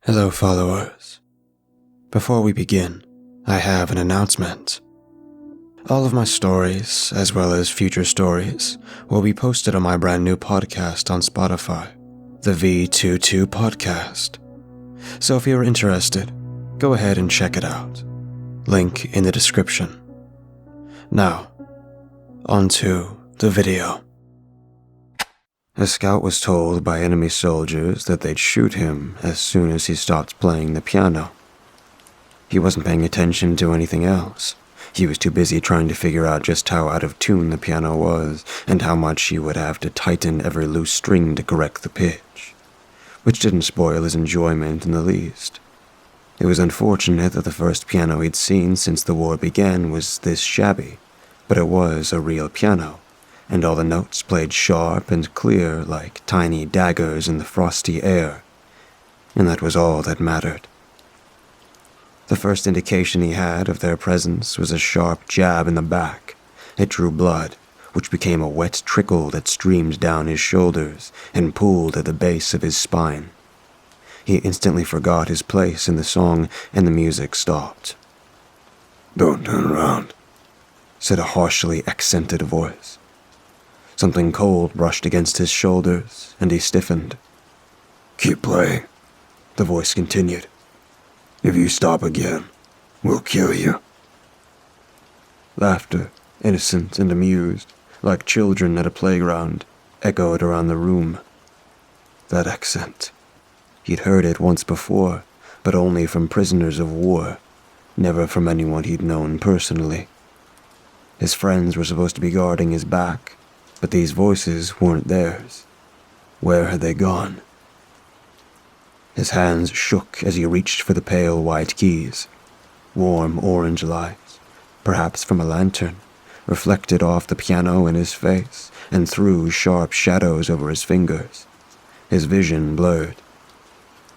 Hello, followers. Before we begin, I have an announcement. All of my stories, as well as future stories, will be posted on my brand new podcast on Spotify, the V22 Podcast. So if you're interested, go ahead and check it out. Link in the description. Now, on to the video. A scout was told by enemy soldiers that they'd shoot him as soon as he stopped playing the piano. He wasn't paying attention to anything else. He was too busy trying to figure out just how out of tune the piano was and how much he would have to tighten every loose string to correct the pitch, which didn't spoil his enjoyment in the least. It was unfortunate that the first piano he'd seen since the war began was this shabby, but it was a real piano, and all the notes played sharp and clear like tiny daggers in the frosty air, and that was all that mattered. The first indication he had of their presence was a sharp jab in the back. It drew blood, which became a wet trickle that streamed down his shoulders and pooled at the base of his spine. He instantly forgot his place in the song, and the music stopped. "Don't turn around," said a harshly accented voice. Something cold brushed against his shoulders, and he stiffened. "Keep playing," the voice continued. "If you stop again, we'll kill you." Laughter, innocent and amused, like children at a playground, echoed around the room. That accent. He'd heard it once before, but only from prisoners of war, never from anyone he'd known personally. His friends were supposed to be guarding his back, but these voices weren't theirs. Where had they gone? His hands shook as he reached for the pale white keys. Warm orange lights, perhaps from a lantern, reflected off the piano in his face and threw sharp shadows over his fingers. His vision blurred.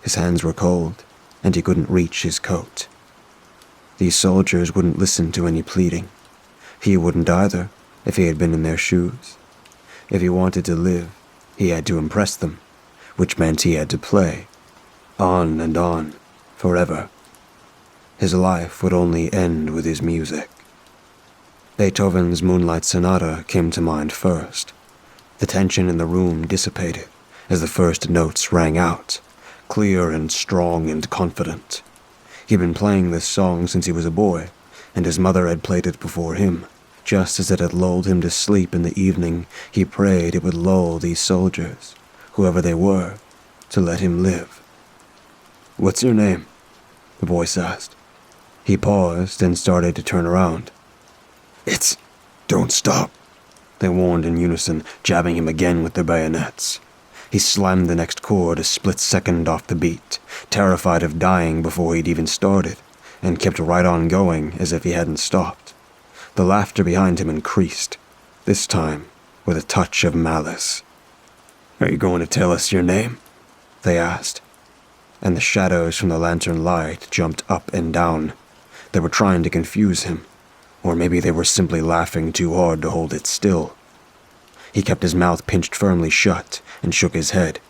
His hands were cold, and he couldn't reach his coat. These soldiers wouldn't listen to any pleading. He wouldn't either, if he had been in their shoes. If he wanted to live, he had to impress them, which meant he had to play. On and on, forever. His life would only end with his music. Beethoven's Moonlight Sonata came to mind first. The tension in the room dissipated as the first notes rang out, clear and strong and confident. He'd been playing this song since he was a boy, and his mother had played it before him. Just as it had lulled him to sleep in the evening, he prayed it would lull these soldiers, whoever they were, to let him live. "What's your name?" the voice asked. He paused and started to turn around. "It's... Don't stop," they warned in unison, jabbing him again with their bayonets. He slammed the next chord a split second off the beat, terrified of dying before he'd even started, and kept right on going as if he hadn't stopped. The laughter behind him increased, this time with a touch of malice. "Are you going to tell us your name?" they asked, and the shadows from the lantern light jumped up and down. They were trying to confuse him, or maybe they were simply laughing too hard to hold it still. He kept his mouth pinched firmly shut and shook his head.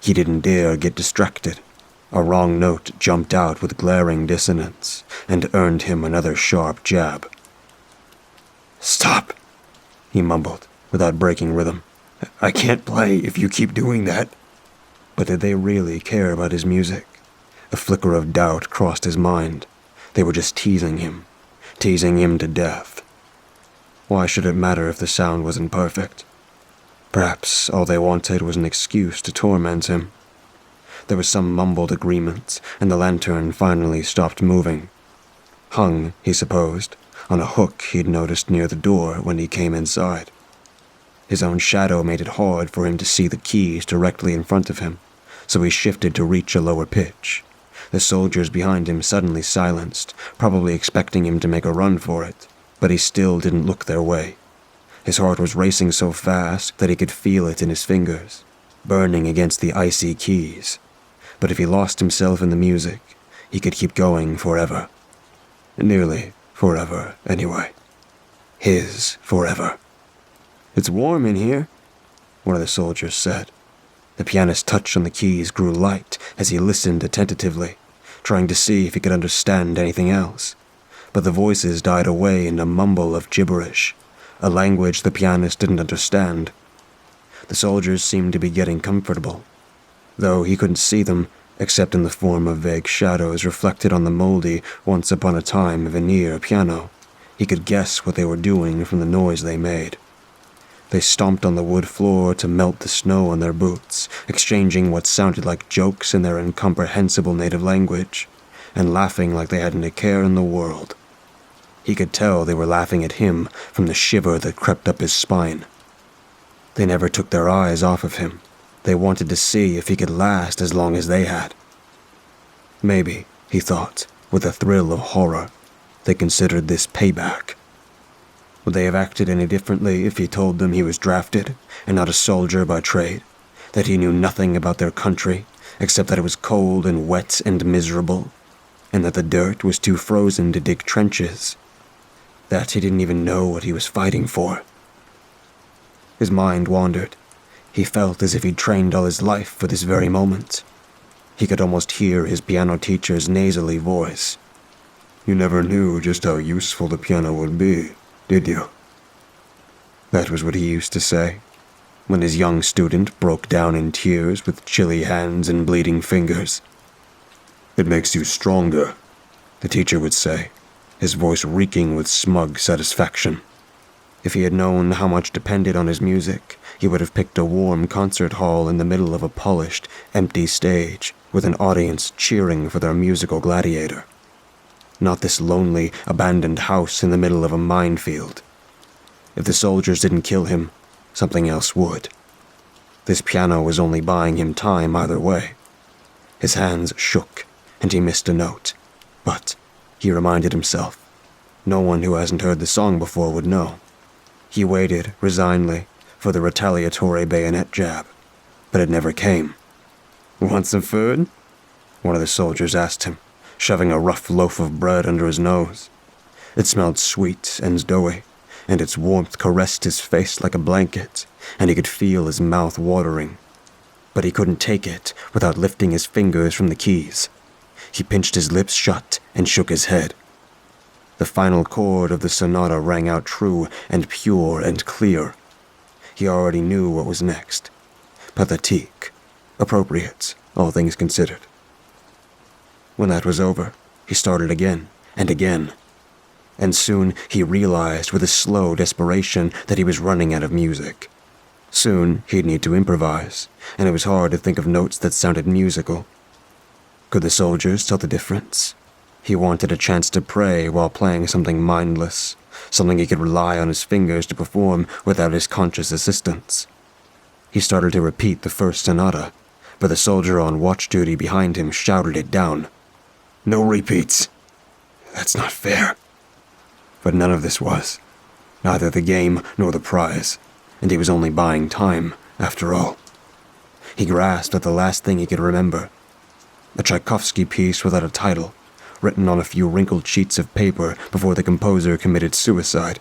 He didn't dare get distracted. A wrong note jumped out with glaring dissonance and earned him another sharp jab. "Stop," he mumbled, without breaking rhythm. "I can't play if you keep doing that." But did they really care about his music? A flicker of doubt crossed his mind. They were just teasing him to death. Why should it matter if the sound wasn't perfect? Perhaps all they wanted was an excuse to torment him. There was some mumbled agreement, and the lantern finally stopped moving. Hung, he supposed, on a hook he'd noticed near the door when he came inside. His own shadow made it hard for him to see the keys directly in front of him, so he shifted to reach a lower pitch. The soldiers behind him suddenly silenced, probably expecting him to make a run for it, but he still didn't look their way. His heart was racing so fast that he could feel it in his fingers, burning against the icy keys. But if he lost himself in the music, he could keep going forever. Nearly forever, anyway. His forever. "It's warm in here," one of the soldiers said. The pianist's touch on the keys grew light as he listened attentively, trying to see if he could understand anything else. But the voices died away in a mumble of gibberish, a language the pianist didn't understand. The soldiers seemed to be getting comfortable, though he couldn't see them except in the form of vague shadows reflected on the moldy, once upon a time veneer piano. He could guess what they were doing from the noise they made. They stomped on the wood floor to melt the snow on their boots, exchanging what sounded like jokes in their incomprehensible native language, and laughing like they hadn't a care in the world. He could tell they were laughing at him from the shiver that crept up his spine. They never took their eyes off of him. They wanted to see if he could last as long as they had. Maybe, he thought, with a thrill of horror, they considered this payback. Would they have acted any differently if he told them he was drafted and not a soldier by trade, that he knew nothing about their country except that it was cold and wet and miserable, and that the dirt was too frozen to dig trenches, that he didn't even know what he was fighting for? His mind wandered. He felt as if he'd trained all his life for this very moment. He could almost hear his piano teacher's nasally voice. "You never knew just how useful the piano would be, did you?" That was what he used to say, when his young student broke down in tears with chilly hands and bleeding fingers. "It makes you stronger," the teacher would say, his voice reeking with smug satisfaction. If he had known how much depended on his music, he would have picked a warm concert hall in the middle of a polished, empty stage, with an audience cheering for their musical gladiator. Not this lonely, abandoned house in the middle of a minefield. If the soldiers didn't kill him, something else would. This piano was only buying him time either way. His hands shook, and he missed a note. But, he reminded himself, no one who hasn't heard the song before would know. He waited, resignedly, for the retaliatory bayonet jab, but it never came. "Want some food?" one of the soldiers asked him, shoving a rough loaf of bread under his nose. It smelled sweet and doughy, and its warmth caressed his face like a blanket, and he could feel his mouth watering. But he couldn't take it without lifting his fingers from the keys. He pinched his lips shut and shook his head. The final chord of the sonata rang out true and pure and clear. He already knew what was next. Pathétique. Appropriate, all things considered. When that was over, he started again and again. And soon he realized with a slow desperation that he was running out of music. Soon he'd need to improvise, and it was hard to think of notes that sounded musical. Could the soldiers tell the difference? He wanted a chance to pray while playing something mindless, something he could rely on his fingers to perform without his conscious assistance. He started to repeat the first sonata, but the soldier on watch duty behind him shouted it down. "No repeats. That's not fair." But none of this was. Neither the game nor the prize, and he was only buying time, after all. He grasped at the last thing he could remember. A Tchaikovsky piece without a title, written on a few wrinkled sheets of paper before the composer committed suicide.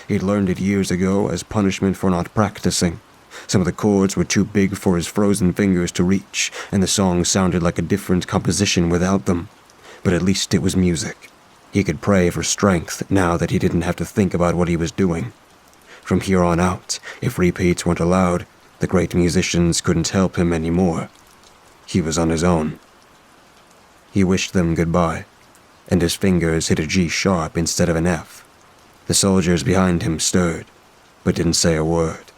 He'd learned it years ago as punishment for not practicing. Some of the chords were too big for his frozen fingers to reach, and the song sounded like a different composition without them. But at least it was music. He could pray for strength now that he didn't have to think about what he was doing. From here on out, if repeats weren't allowed, the great musicians couldn't help him anymore. He was on his own. He wished them goodbye, and his fingers hit a G sharp instead of an F. The soldiers behind him stirred, but didn't say a word.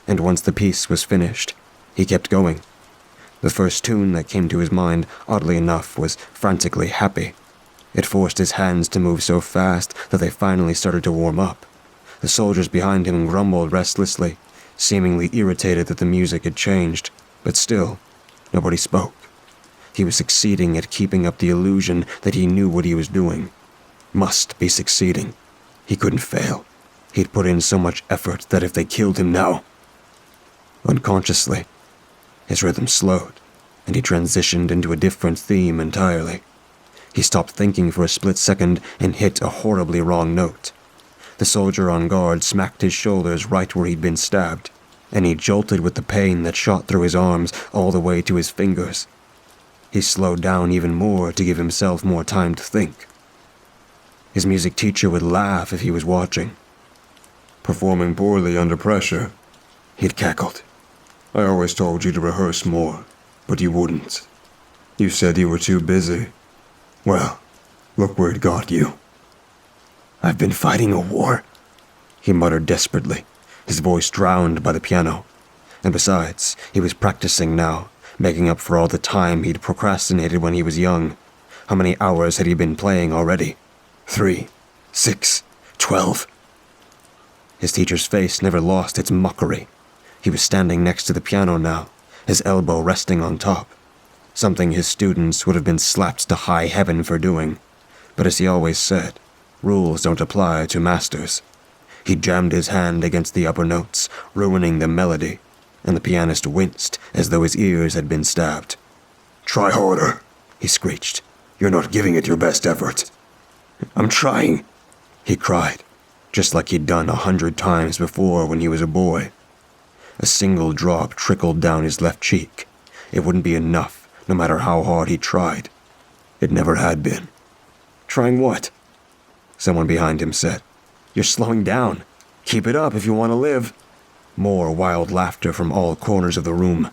And once the piece was finished, he kept going. The first tune that came to his mind, oddly enough, was frantically happy. It forced his hands to move so fast that they finally started to warm up. The soldiers behind him grumbled restlessly, seemingly irritated that the music had changed, but still, nobody spoke. He was succeeding at keeping up the illusion that he knew what he was doing. Must be succeeding. He couldn't fail. He'd put in so much effort that if they killed him now... Unconsciously, his rhythm slowed, and he transitioned into a different theme entirely. He stopped thinking for a split second and hit a horribly wrong note. The soldier on guard smacked his shoulders right where he'd been stabbed. and he jolted with the pain that shot through his arms all the way to his fingers. He slowed down even more to give himself more time to think. His music teacher would laugh if he was watching. "Performing poorly under pressure," he'd cackled. "I always told you to rehearse more, but you wouldn't. You said you were too busy. Well, look where it got you." "I've been fighting a war," he muttered desperately, his voice drowned by the piano. And besides, he was practicing now, making up for all the time he'd procrastinated when he was young. How many hours had he been playing already? 3, 6, 12. His teacher's face never lost its mockery. He was standing next to the piano now, his elbow resting on top. Something his students would have been slapped to high heaven for doing. But as he always said, rules don't apply to masters. He jammed his hand against the upper notes, ruining the melody, and the pianist winced as though his ears had been stabbed. "Try harder," he screeched. "You're not giving it your best effort." "I'm trying," he cried, just like he'd done 100 times before when he was a boy. A single drop trickled down his left cheek. It wouldn't be enough, no matter how hard he tried. It never had been. "Trying what?" someone behind him said. "You're slowing down. Keep it up if you want to live." More wild laughter from all corners of the room.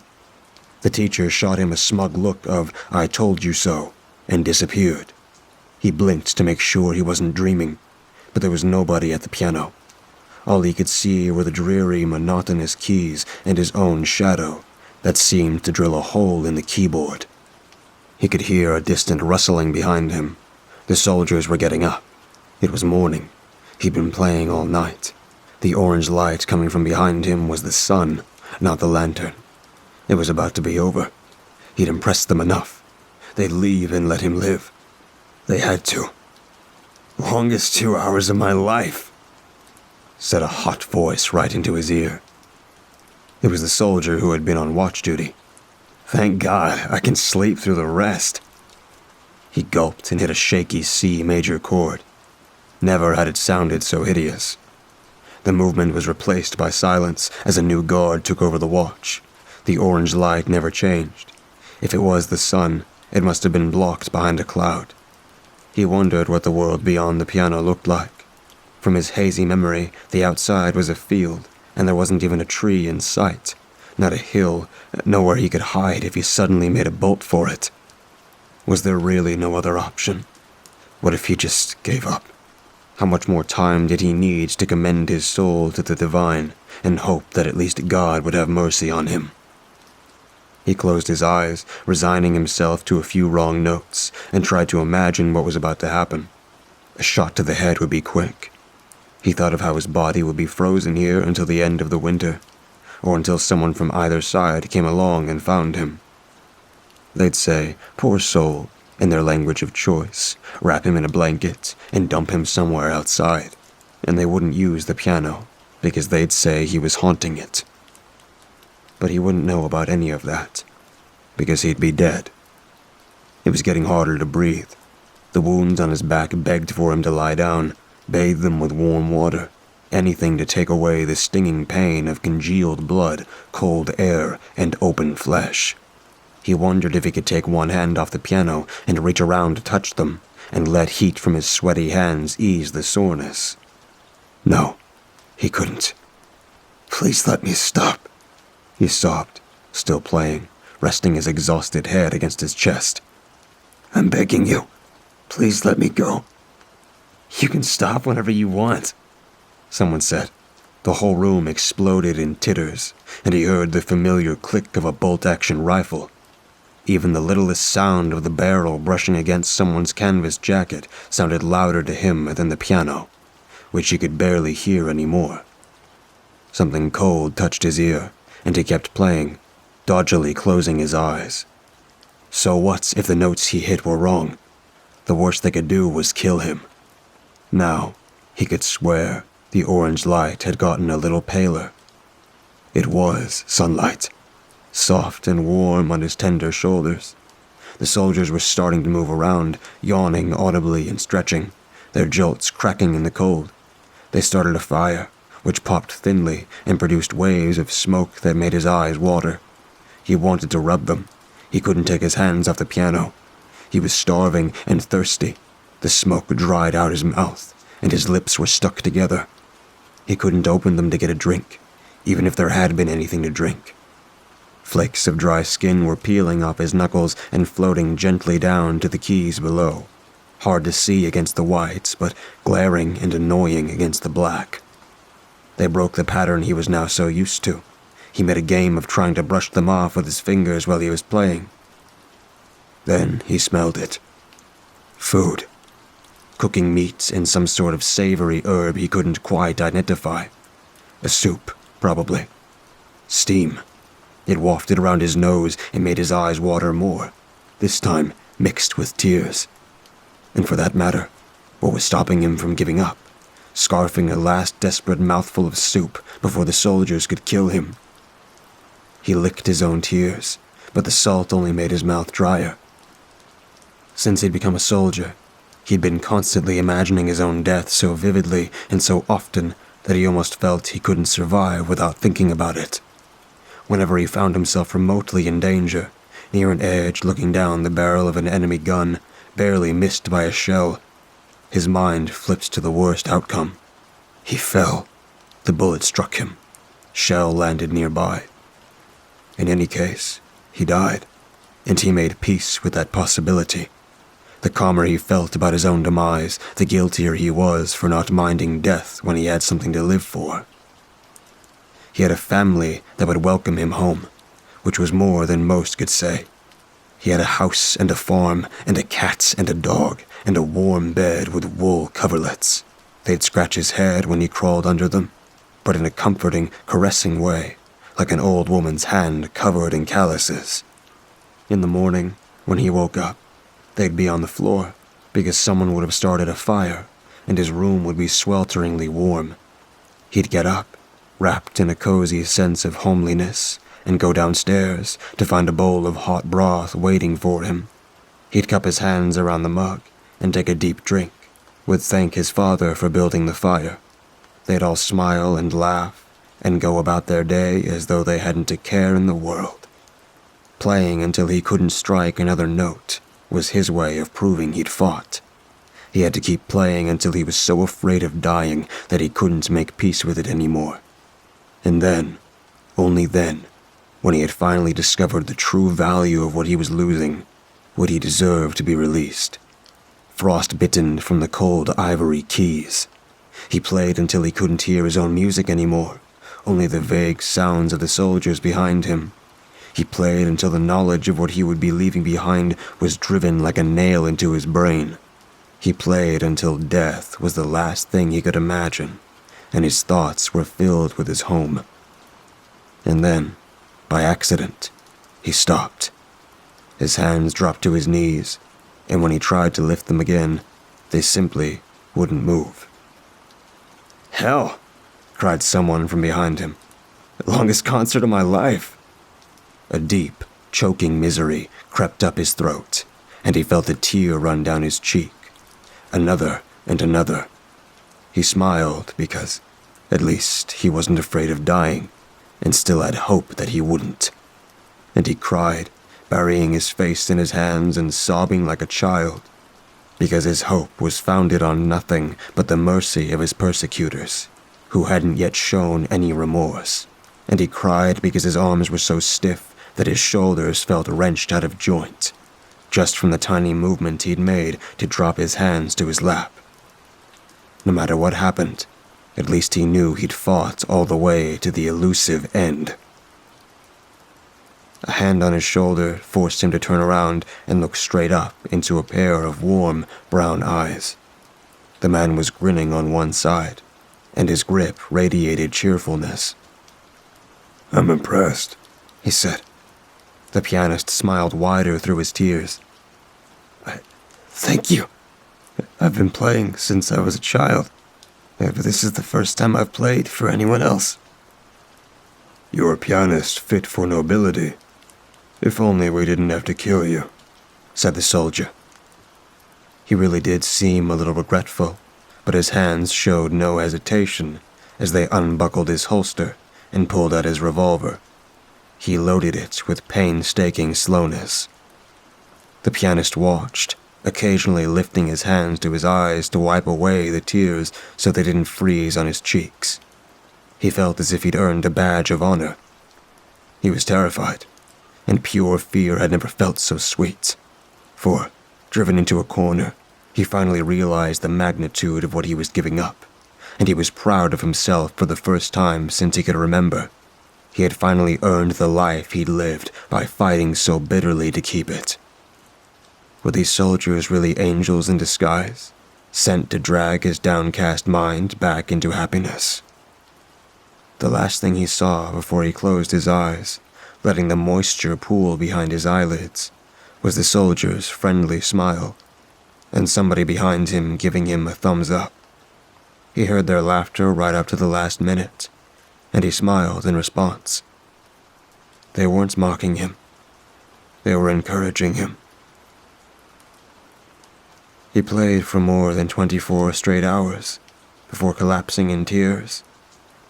The teacher shot him a smug look of "I told you so," and disappeared. He blinked to make sure he wasn't dreaming, but there was nobody at the piano. All he could see were the dreary, monotonous keys and his own shadow that seemed to drill a hole in the keyboard. He could hear a distant rustling behind him. The soldiers were getting up. It was morning. He'd been playing all night. The orange light coming from behind him was the sun, not the lantern. It was about to be over. He'd impressed them enough. They'd leave and let him live. They had to. "Longest 2 hours of my life," said a hot voice right into his ear. It was the soldier who had been on watch duty. "Thank God, I can sleep through the rest." He gulped and hit a shaky C major chord. Never had it sounded so hideous. The movement was replaced by silence as a new guard took over the watch. The orange light never changed. If it was the sun, it must have been blocked behind a cloud. He wondered what the world beyond the piano looked like. From his hazy memory, the outside was a field, and there wasn't even a tree in sight. Not a hill, nowhere he could hide if he suddenly made a bolt for it. Was there really no other option? What if he just gave up? How much more time did he need to commend his soul to the divine and hope that at least God would have mercy on him? He closed his eyes, resigning himself to a few wrong notes, and tried to imagine what was about to happen. A shot to the head would be quick. He thought of how his body would be frozen here until the end of the winter, or until someone from either side came along and found him. They'd say, "Poor soul," in their language of choice, wrap him in a blanket and dump him somewhere outside, and they wouldn't use the piano because they'd say he was haunting it. But he wouldn't know about any of that, because he'd be dead. It was getting harder to breathe. The wounds on his back begged for him to lie down, bathe them with warm water, anything to take away the stinging pain of congealed blood, cold air, and open flesh. He wondered if he could take one hand off the piano and reach around to touch them, and let heat from his sweaty hands ease the soreness. No, he couldn't. "Please let me stop," he sobbed, still playing, resting his exhausted head against his chest. "I'm begging you. Please let me go." "You can stop whenever you want," someone said. The whole room exploded in titters, and he heard the familiar click of a bolt-action rifle. Even the littlest sound of the barrel brushing against someone's canvas jacket sounded louder to him than the piano, which he could barely hear anymore. Something cold touched his ear, and he kept playing, dodgily closing his eyes. So what if the notes he hit were wrong? The worst they could do was kill him. Now, he could swear the orange light had gotten a little paler. It was sunlight, soft and warm on his tender shoulders. The soldiers were starting to move around, yawning audibly and stretching, their jolts cracking in the cold. They started a fire, which popped thinly and produced waves of smoke that made his eyes water. He wanted to rub them. He couldn't take his hands off the piano. He was starving and thirsty. The smoke dried out his mouth, and his lips were stuck together. He couldn't open them to get a drink, even if there had been anything to drink. Flakes of dry skin were peeling off his knuckles and floating gently down to the keys below. Hard to see against the whites, but glaring and annoying against the black. They broke the pattern he was now so used to. He made a game of trying to brush them off with his fingers while he was playing. Then he smelled it. Food. Cooking meat and some sort of savory herb he couldn't quite identify. A soup, probably. Steam. It wafted around his nose and made his eyes water more, this time mixed with tears. And for that matter, what was stopping him from giving up, scarfing a last desperate mouthful of soup before the soldiers could kill him? He licked his own tears, but the salt only made his mouth drier. Since he'd become a soldier, he'd been constantly imagining his own death so vividly and so often that he almost felt he couldn't survive without thinking about it. Whenever he found himself remotely in danger, near an edge looking down the barrel of an enemy gun, barely missed by a shell, his mind flipped to the worst outcome. He fell. The bullet struck him. Shell landed nearby. In any case, he died, and he made peace with that possibility. The calmer he felt about his own demise, the guiltier he was for not minding death when he had something to live for. He had a family that would welcome him home, which was more than most could say. He had a house and a farm and a cat and a dog and a warm bed with wool coverlets. They'd scratch his head when he crawled under them, but in a comforting, caressing way, like an old woman's hand covered in calluses. In the morning, when he woke up, they'd be on the floor because someone would have started a fire, and his room would be swelteringly warm. He'd get up, wrapped in a cozy sense of homeliness, and go downstairs to find a bowl of hot broth waiting for him. He'd cup his hands around the mug and take a deep drink, would thank his father for building the fire. They'd all smile and laugh and go about their day as though they hadn't a care in the world. Playing until he couldn't strike another note was his way of proving he'd fought. He had to keep playing until he was so afraid of dying that he couldn't make peace with it anymore. And then, only then, when he had finally discovered the true value of what he was losing, would he deserve to be released. Frostbitten from the cold ivory keys. He played until he couldn't hear his own music anymore, only the vague sounds of the soldiers behind him. He played until the knowledge of what he would be leaving behind was driven like a nail into his brain. He played until death was the last thing he could imagine, and his thoughts were filled with his home. And then, by accident, he stopped. His hands dropped to his knees, and when he tried to lift them again, they simply wouldn't move. "Hell!" cried someone from behind him. "The longest concert of my life." A deep, choking misery crept up his throat, and he felt a tear run down his cheek. Another and another. He smiled because, at least, he wasn't afraid of dying, and still had hope that he wouldn't. And he cried, burying his face in his hands and sobbing like a child, because his hope was founded on nothing but the mercy of his persecutors, who hadn't yet shown any remorse. And he cried because his arms were so stiff that his shoulders felt wrenched out of joint, just from the tiny movement he'd made to drop his hands to his lap. No matter what happened, at least he knew he'd fought all the way to the elusive end. A hand on his shoulder forced him to turn around and look straight up into a pair of warm, brown eyes. The man was grinning on one side, and his grip radiated cheerfulness. "I'm impressed," he said. The pianist smiled wider through his tears. Thank you. I've been playing since I was a child, but this is the first time I've played for anyone else." "You're a pianist fit for nobility. If only we didn't have to kill you," said the soldier. He really did seem a little regretful, but his hands showed no hesitation, as they unbuckled his holster and pulled out his revolver. He loaded it with painstaking slowness. The pianist watched, occasionally lifting his hands to his eyes to wipe away the tears so they didn't freeze on his cheeks. He felt as if he'd earned a badge of honor. He was terrified, and pure fear had never felt so sweet. For, driven into a corner, he finally realized the magnitude of what he was giving up, and he was proud of himself for the first time since he could remember. He had finally earned the life he'd lived by fighting so bitterly to keep it. Were these soldiers really angels in disguise, sent to drag his downcast mind back into happiness? The last thing he saw before he closed his eyes, letting the moisture pool behind his eyelids, was the soldier's friendly smile, and somebody behind him giving him a thumbs up. He heard their laughter right up to the last minute, and he smiled in response. They weren't mocking him. They were encouraging him. He played for more than 24 straight hours before collapsing in tears,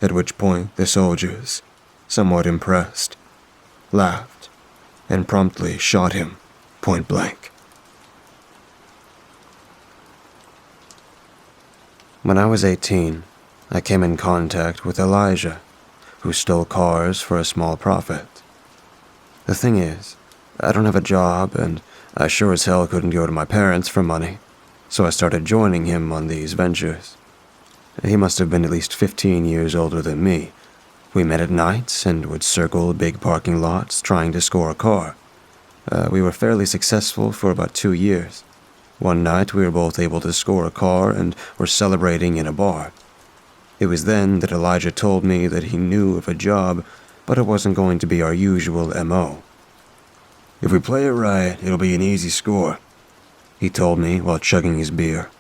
at which point the soldiers, somewhat impressed, laughed and promptly shot him point blank. When I was 18, I came in contact with Elijah, who stole cars for a small profit. The thing is, I don't have a job, and I sure as hell couldn't go to my parents for money, so I started joining him on these ventures. He must have been at least 15 years older than me. We met at nights and would circle big parking lots trying to score a car. We were fairly successful for about 2 years. One night we were both able to score a car and were celebrating in a bar. It was then that Elijah told me that he knew of a job, but it wasn't going to be our usual M.O. If we play it right, it'll be an easy score, he told me while chugging his beer.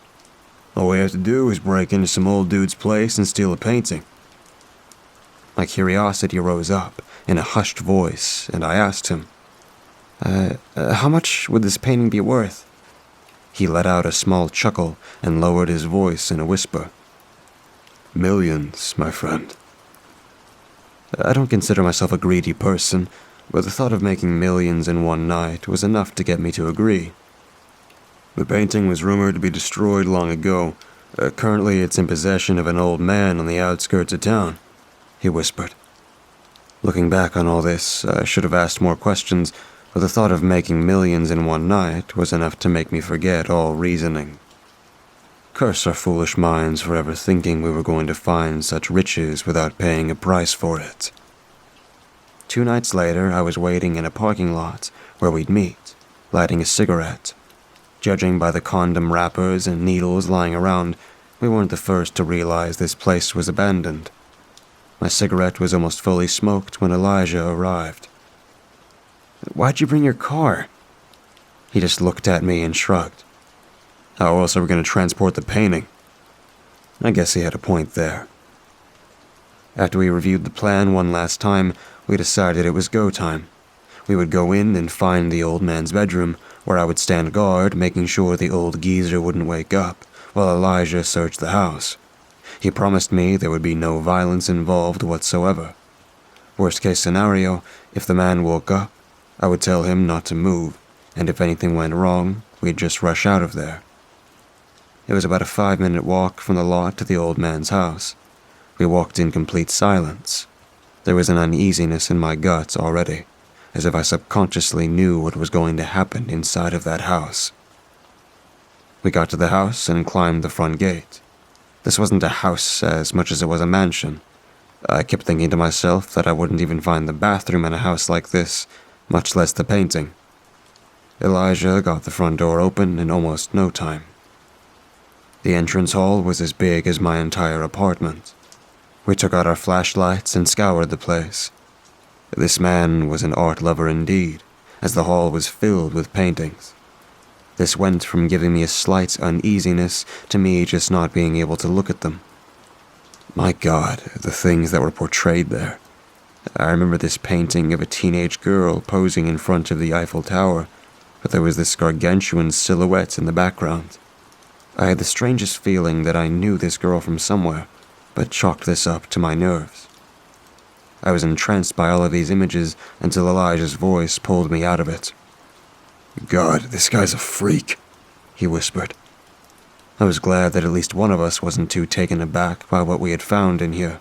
All we have to do is break into some old dude's place and steal a painting. My curiosity rose up in a hushed voice, and I asked him, how much would this painting be worth? He let out a small chuckle and lowered his voice in a whisper. Millions, my friend. I don't consider myself a greedy person, but the thought of making millions in one night was enough to get me to agree. The painting was rumored to be destroyed long ago. Currently it's in possession of an old man on the outskirts of town, he whispered. Looking back on all this, I should have asked more questions, but the thought of making millions in one night was enough to make me forget all reasoning. Curse our foolish minds for ever thinking we were going to find such riches without paying a price for it. 2 nights later, I was waiting in a parking lot where we'd meet, lighting a cigarette. Judging by the condom wrappers and needles lying around, we weren't the first to realize this place was abandoned. My cigarette was almost fully smoked when Elijah arrived. Why'd you bring your car? He just looked at me and shrugged. How else are we going to transport the painting? I guess he had a point there. After we reviewed the plan one last time, we decided it was go time. We would go in and find the old man's bedroom, where I would stand guard, making sure the old geezer wouldn't wake up, while Elijah searched the house. He promised me there would be no violence involved whatsoever. Worst case scenario, if the man woke up, I would tell him not to move, and if anything went wrong, we'd just rush out of there. It was about a 5-minute walk from the lot to the old man's house. We walked in complete silence. There was an uneasiness in my guts already, as if I subconsciously knew what was going to happen inside of that house. We got to the house and climbed the front gate. This wasn't a house as much as it was a mansion. I kept thinking to myself that I wouldn't even find the bathroom in a house like this, much less the painting. Elijah got the front door open in almost no time. The entrance hall was as big as my entire apartment. We took out our flashlights and scoured the place. This man was an art lover indeed, as the hall was filled with paintings. This went from giving me a slight uneasiness to me just not being able to look at them. My God, the things that were portrayed there. I remember this painting of a teenage girl posing in front of the Eiffel Tower, but there was this gargantuan silhouette in the background. I had the strangest feeling that I knew this girl from somewhere, but chalked this up to my nerves. I was entranced by all of these images until Elijah's voice pulled me out of it. "God, this guy's a freak," he whispered. I was glad that at least one of us wasn't too taken aback by what we had found in here.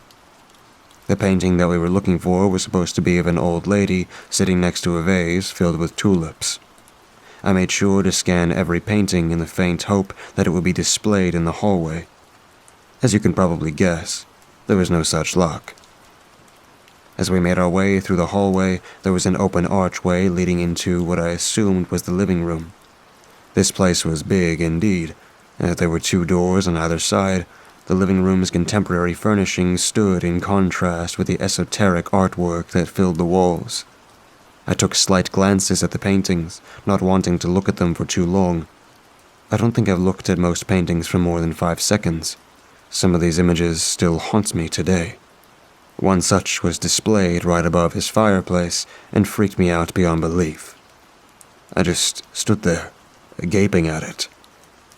The painting that we were looking for was supposed to be of an old lady sitting next to a vase filled with tulips. I made sure to scan every painting in the faint hope that it would be displayed in the hallway. As you can probably guess, there was no such luck. As we made our way through the hallway, there was an open archway leading into what I assumed was the living room. This place was big indeed. There were 2 doors on either side. The living room's contemporary furnishings stood in contrast with the esoteric artwork that filled the walls. I took slight glances at the paintings, not wanting to look at them for too long. I don't think I've looked at most paintings for more than 5 seconds. Some of these images still haunt me today. One such was displayed right above his fireplace and freaked me out beyond belief. I just stood there, gaping at it.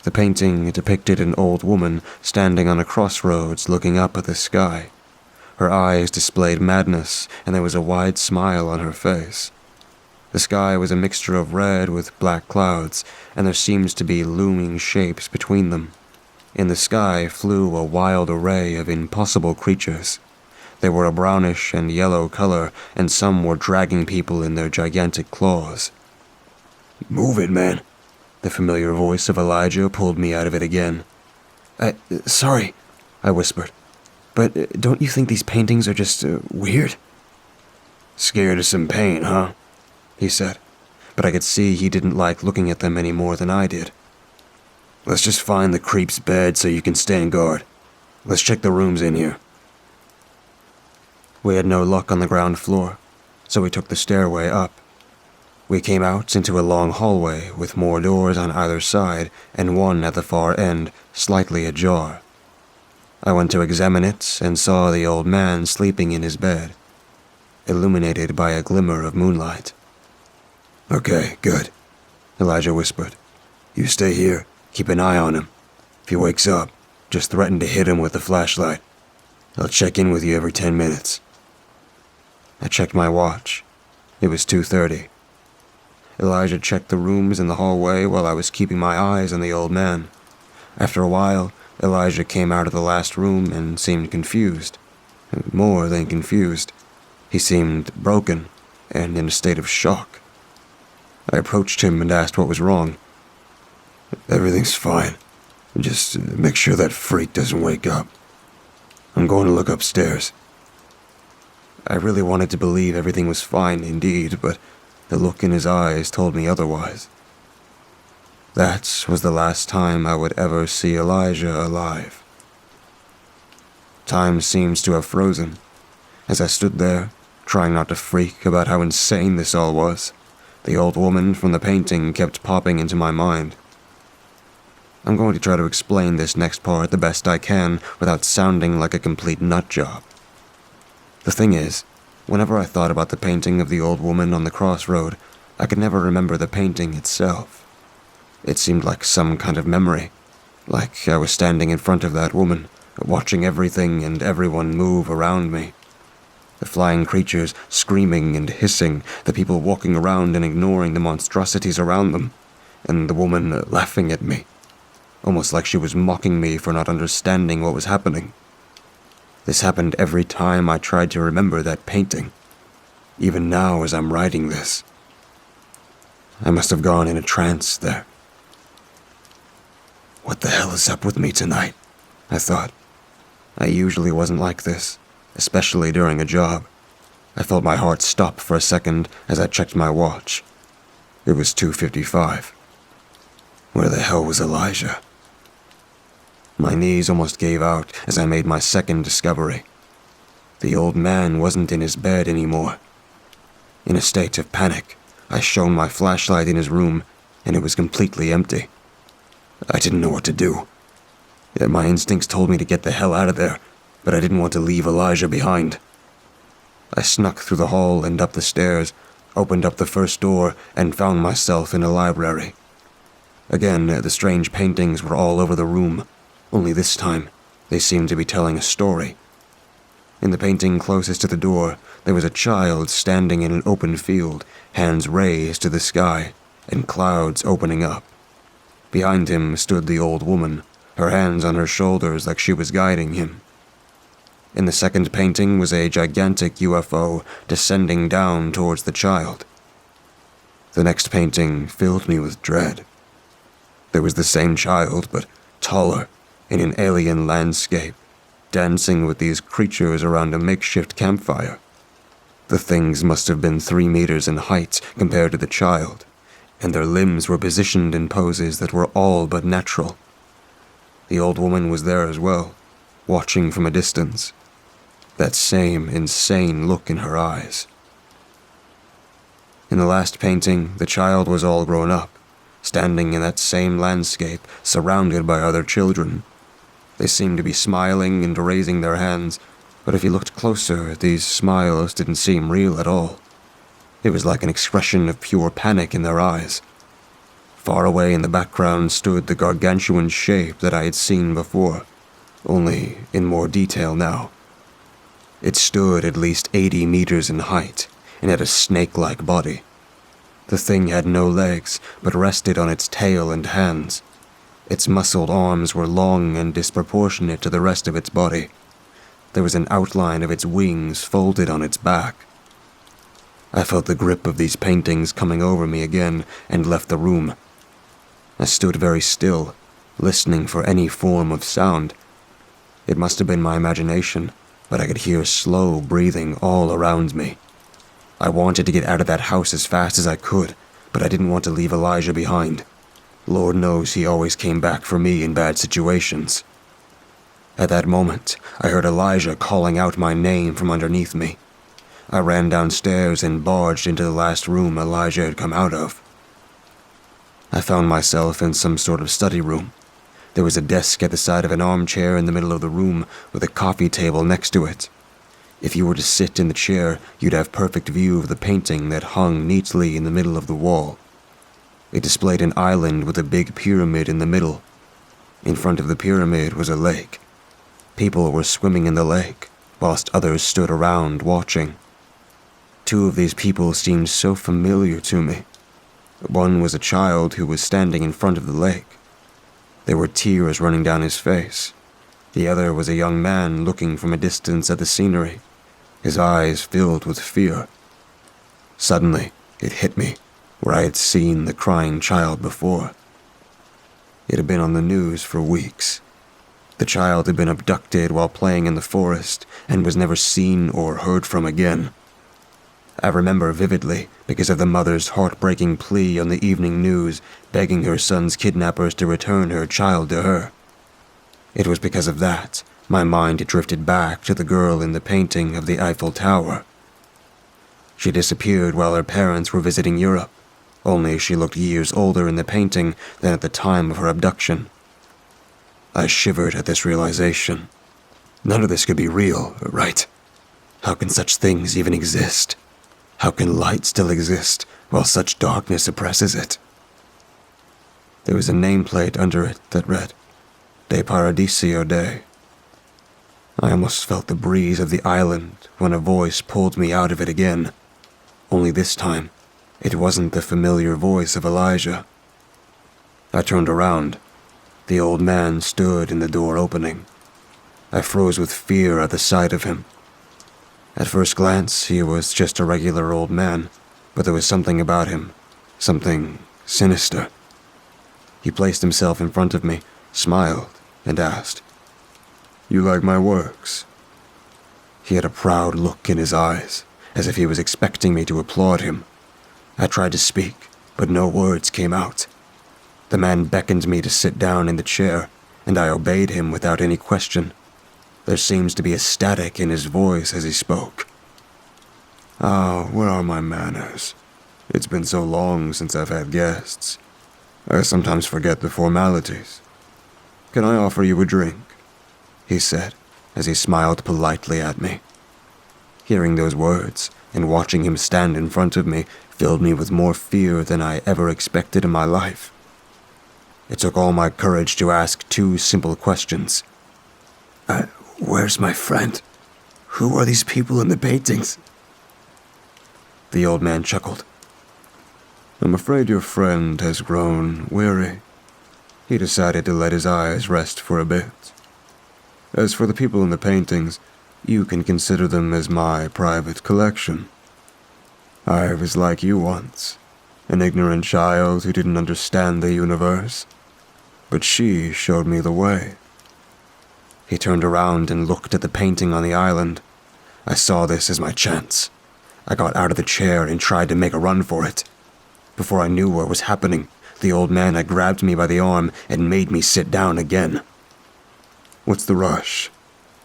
The painting depicted an old woman standing on a crossroads looking up at the sky. Her eyes displayed madness, and there was a wide smile on her face. The sky was a mixture of red with black clouds, and there seemed to be looming shapes between them. In the sky flew a wild array of impossible creatures. They were a brownish and yellow color, and some were dragging people in their gigantic claws. "Move it, man." The familiar voice of Elijah pulled me out of it again. Sorry, I whispered. But don't you think these paintings are just weird? "Scared of some pain, huh?" he said, but I could see he didn't like looking at them any more than I did. "Let's just find the creep's bed so you can stand guard. Let's check the rooms in here." We had no luck on the ground floor, so we took the stairway up. We came out into a long hallway with more doors on either side and one at the far end, slightly ajar. I went to examine it and saw the old man sleeping in his bed, illuminated by a glimmer of moonlight. "Okay, good," Elijah whispered. "You stay here, keep an eye on him. If he wakes up, just threaten to hit him with the flashlight. I'll check in with you every 10 minutes. I checked my watch. It was 2:30. Elijah checked the rooms in the hallway while I was keeping my eyes on the old man. After a while, Elijah came out of the last room and seemed confused. More than confused. He seemed broken and in a state of shock. I approached him and asked what was wrong. "Everything's fine. Just make sure that freak doesn't wake up. I'm going to look upstairs." I really wanted to believe everything was fine indeed, but the look in his eyes told me otherwise. That was the last time I would ever see Elijah alive. Time seems to have frozen. As I stood there, trying not to freak about how insane this all was, the old woman from the painting kept popping into my mind. I'm going to try to explain this next part the best I can without sounding like a complete nutjob. The thing is, whenever I thought about the painting of the old woman on the crossroad, I could never remember the painting itself. It seemed like some kind of memory, like I was standing in front of that woman, watching everything and everyone move around me. The flying creatures screaming and hissing, the people walking around and ignoring the monstrosities around them, and the woman laughing at me, almost like she was mocking me for not understanding what was happening. This happened every time I tried to remember that painting, even now as I'm writing this. I must have gone in a trance there. What the hell is up with me tonight? I thought. I usually wasn't like this, especially during a job. I felt my heart stop for a second as I checked my watch. It was 2:55. Where the hell was Elijah? My knees almost gave out as I made my second discovery. The old man wasn't in his bed anymore. In a state of panic, I shone my flashlight in his room, and it was completely empty. I didn't know what to do. My instincts told me to get the hell out of there, but I didn't want to leave Elijah behind. I snuck through the hall and up the stairs, opened up the first door, and found myself in a library. Again, the strange paintings were all over the room. Only this time, They seemed to be telling a story. In the painting closest to the door, there was a child standing in an open field, hands raised to the sky, and clouds opening up. Behind him stood the old woman, her hands on her shoulders like she was guiding him. In the second painting was a gigantic UFO descending down towards the child. The next painting filled me with dread. There was the same child, but taller, in an alien landscape, dancing with these creatures around a makeshift campfire. The things must have been 3 meters in height compared to the child, and their limbs were positioned in poses that were all but natural. The old woman was there as well, watching from a distance, that same insane look in her eyes. In the last painting, the child was all grown up, standing in that same landscape, surrounded by other children. They seemed to be smiling and raising their hands, but if you looked closer, these smiles didn't seem real at all. It was like an expression of pure panic in their eyes. Far away in the background stood the gargantuan shape that I had seen before, only in more detail now. It stood at least 80 meters in height, and had a snake-like body. The thing had no legs, but rested on its tail and hands. Its muscled arms were long and disproportionate to the rest of its body. There was an outline of its wings folded on its back. I felt the grip of these paintings coming over me again and left the room. I stood very still, listening for any form of sound. It must have been my imagination, but I could hear slow breathing all around me. I wanted to get out of that house as fast as I could, but I didn't want to leave Elijah behind. Lord knows he always came back for me in bad situations. At that moment, I heard Elijah calling out my name from underneath me. I ran downstairs and barged into the last room Elijah had come out of. I found myself in some sort of study room. There was a desk at the side of an armchair in the middle of the room with a coffee table next to it. If you were to sit in the chair, you'd have perfect view of the painting that hung neatly in the middle of the wall. It displayed an island with a big pyramid in the middle. In front of the pyramid was a lake. People were swimming in the lake, whilst others stood around watching. 2 of these people seemed so familiar to me. One was a child who was standing in front of the lake. There were tears running down his face. The other was a young man looking from a distance at the scenery, his eyes filled with fear. Suddenly, it hit me, where I had seen the crying child before. It had been on the news for weeks. The child had been abducted while playing in the forest and was never seen or heard from again. I remember vividly because of the mother's heartbreaking plea on the evening news begging her son's kidnappers to return her child to her. It was because of that my mind drifted back to the girl in the painting of the Eiffel Tower. She disappeared while her parents were visiting Europe, only she looked years older in the painting than at the time of her abduction. I shivered at this realization. None of this could be real, right? How can such things even exist? How can light still exist while such darkness oppresses it? There was a nameplate under it that read, De Paradiso Day. I almost felt the breeze of the island when a voice pulled me out of it again. Only this time, it wasn't the familiar voice of Elijah. I turned around. The old man stood in the door opening. I froze with fear at the sight of him. At first glance, he was just a regular old man, but there was something about him, something sinister. He placed himself in front of me, smiled, and asked, "You like my works?" He had a proud look in his eyes, as if he was expecting me to applaud him. I tried to speak, but no words came out. The man beckoned me to sit down in the chair, and I obeyed him without any question. There seems to be a static in his voice as he spoke. "Ah, where are my manners? It's been so long since I've had guests. I sometimes forget the formalities. Can I offer you a drink?" he said, as he smiled politely at me. Hearing those words and watching him stand in front of me filled me with more fear than I ever expected in my life. It took all my courage to ask 2 simple questions. Where's my friend? Who are these people in the paintings? The old man chuckled. I'm afraid your friend has grown weary. He decided to let his eyes rest for a bit. As for the people in the paintings, you can consider them as my private collection. I was like you once, an ignorant child who didn't understand the universe, but she showed me the way. He turned around and looked at the painting on the island. I saw this as my chance. I got out of the chair and tried to make a run for it. Before I knew what was happening, the old man had grabbed me by the arm and made me sit down again. What's the rush?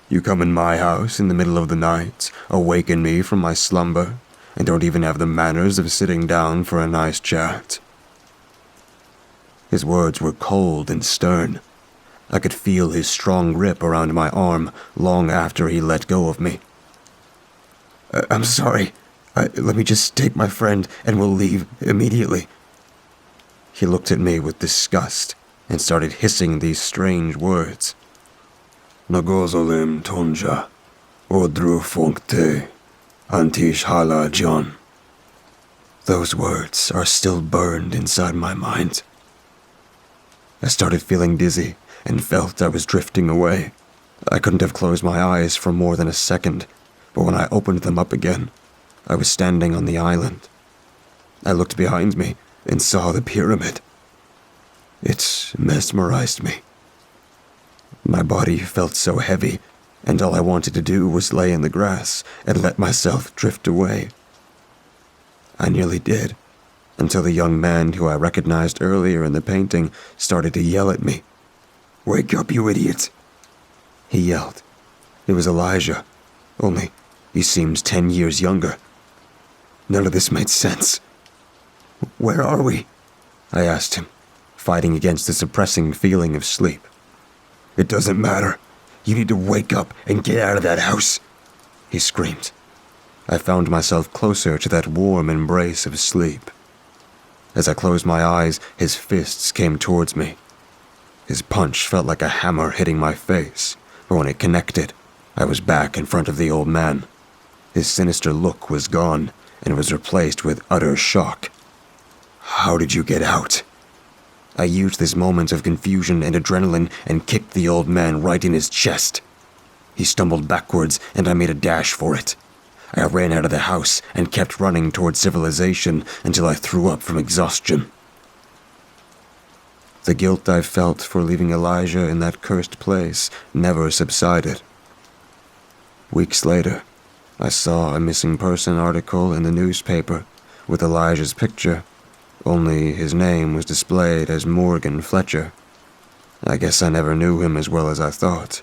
You come in my house in the middle of the night, awaken me from my slumber, and don't even have the manners of sitting down for a nice chat. His words were cold and stern. I could feel his strong grip around my arm long after he let go of me. I'm sorry. Let me just take my friend and we'll leave immediately. He looked at me with disgust and started hissing these strange words. Nagozolim tonja, odru funkte, antish hala John. Those words are still burned inside my mind. I started feeling dizzy and felt I was drifting away. I couldn't have closed my eyes for more than a second, but when I opened them up again, I was standing on the island. I looked behind me and saw the pyramid. It mesmerized me. My body felt so heavy, and all I wanted to do was lay in the grass and let myself drift away. I nearly did, until the young man who I recognized earlier in the painting started to yell at me. "Wake up, you idiot!" He yelled. It was Elijah, only he seemed 10 years younger. None of this made sense. "Where are we?" I asked him, fighting against the suppressing feeling of sleep. "It doesn't matter. You need to wake up and get out of that house," he screamed. I found myself closer to that warm embrace of sleep. As I closed my eyes, his fists came towards me. His punch felt like a hammer hitting my face, but when it connected, I was back in front of the old man. His sinister look was gone and was replaced with utter shock. "How did you get out?" I used this moment of confusion and adrenaline and kicked the old man right in his chest. He stumbled backwards and I made a dash for it. I ran out of the house and kept running toward civilization until I threw up from exhaustion. The guilt I felt for leaving Elijah in that cursed place never subsided. Weeks later, I saw a missing person article in the newspaper with Elijah's picture, only his name was displayed as Morgan Fletcher. I guess I never knew him as well as I thought.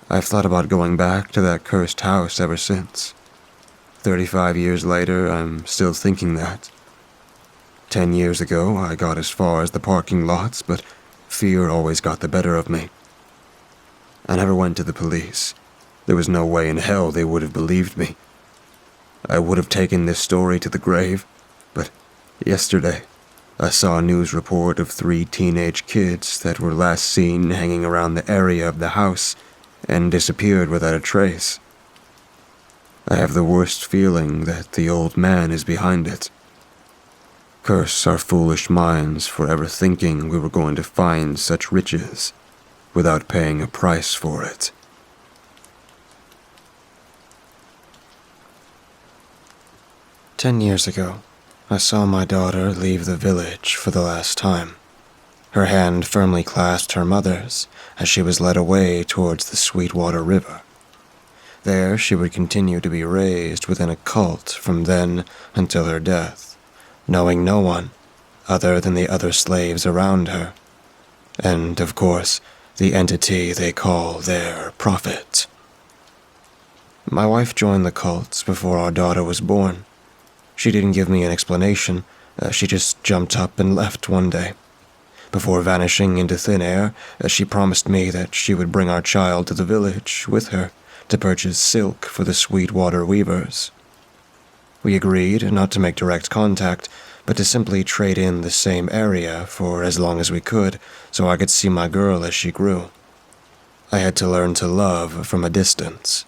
I've thought about going back to that cursed house ever since. 35 years later, I'm still thinking that. 10 years ago, I got as far as the parking lots, but fear always got the better of me. I never went to the police. There was no way in hell they would have believed me. I would have taken this story to the grave, but yesterday, I saw a news report of 3 teenage kids that were last seen hanging around the area of the house and disappeared without a trace. I have the worst feeling that the old man is behind it. Curse our foolish minds for ever thinking we were going to find such riches without paying a price for it. "10 years ago, I saw my daughter leave the village for the last time. Her hand firmly clasped her mother's as she was led away towards the Sweetwater River. There she would continue to be raised within a cult from then until her death, knowing no one other than the other slaves around her, and, of course, the entity they call their prophet. My wife joined the cult before our daughter was born. She didn't give me an explanation, she just jumped up and left one day. Before vanishing into thin air, she promised me that she would bring our child to the village with her to purchase silk for the Sweetwater weavers. We agreed not to make direct contact, but to simply trade in the same area for as long as we could, so I could see my girl as she grew. I had to learn to love from a distance.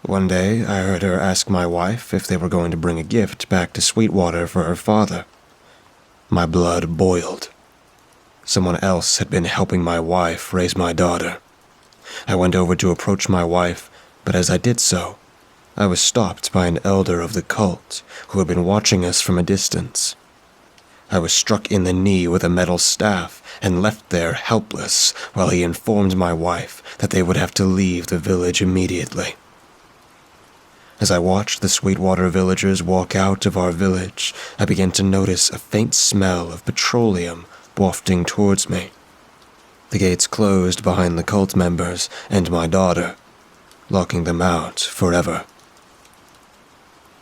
One day, I heard her ask my wife if they were going to bring a gift back to Sweetwater for her father. My blood boiled. Someone else had been helping my wife raise my daughter. I went over to approach my wife, but as I did so, I was stopped by an elder of the cult who had been watching us from a distance. I was struck in the knee with a metal staff and left there helpless while he informed my wife that they would have to leave the village immediately. As I watched the Sweetwater villagers walk out of our village, I began to notice a faint smell of petroleum wafting towards me. The gates closed behind the cult members and my daughter, locking them out forever.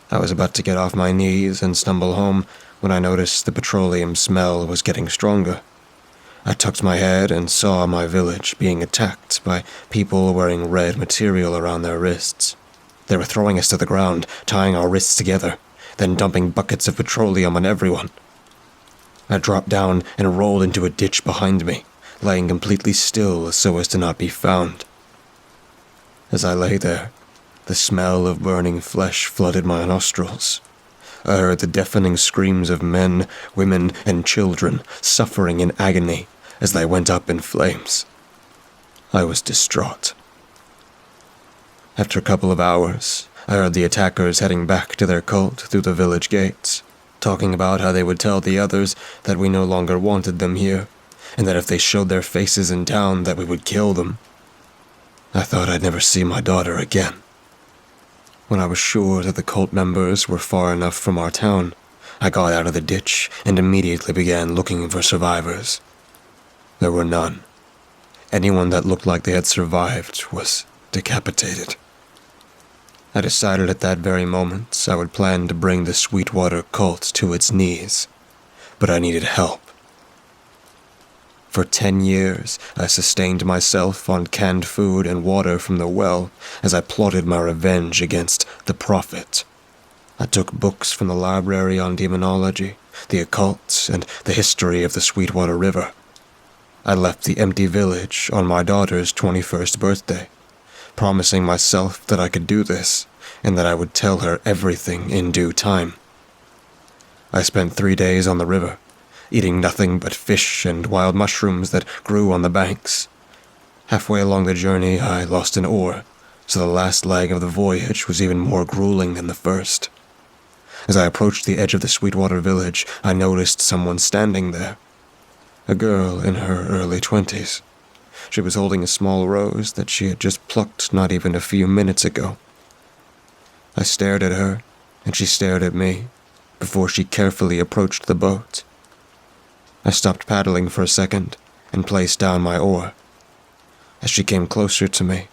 I was about to get off my knees and stumble home when I noticed the petroleum smell was getting stronger. I tucked my head and saw my village being attacked by people wearing red material around their wrists. They were throwing us to the ground, tying our wrists together, then dumping buckets of petroleum on everyone. I dropped down and rolled into a ditch behind me, laying completely still so as to not be found. As I lay there, the smell of burning flesh flooded my nostrils. I heard the deafening screams of men, women, and children suffering in agony as they went up in flames. I was distraught. After a couple of hours, I heard the attackers heading back to their cult through the village gates, talking about how they would tell the others that we no longer wanted them here, and that if they showed their faces in town that we would kill them. I thought I'd never see my daughter again. When I was sure that the cult members were far enough from our town, I got out of the ditch and immediately began looking for survivors. There were none. Anyone that looked like they had survived was decapitated. I decided at that very moment I would plan to bring the Sweetwater cult to its knees, but I needed help. For 10 years, I sustained myself on canned food and water from the well as I plotted my revenge against the Prophet. I took books from the library on demonology, the occult, and the history of the Sweetwater River. I left the empty village on my daughter's 21st birthday, promising myself that I could do this, and that I would tell her everything in due time. I spent 3 days on the river, eating nothing but fish and wild mushrooms that grew on the banks. Halfway along the journey, I lost an oar, so the last leg of the voyage was even more grueling than the first. As I approached the edge of the Sweetwater village, I noticed someone standing there. A girl in her early 20s. She was holding a small rose that she had just plucked not even a few minutes ago. I stared at her, and she stared at me, before she carefully approached the boat. I stopped paddling for a second and placed down my oar. As she came closer to me,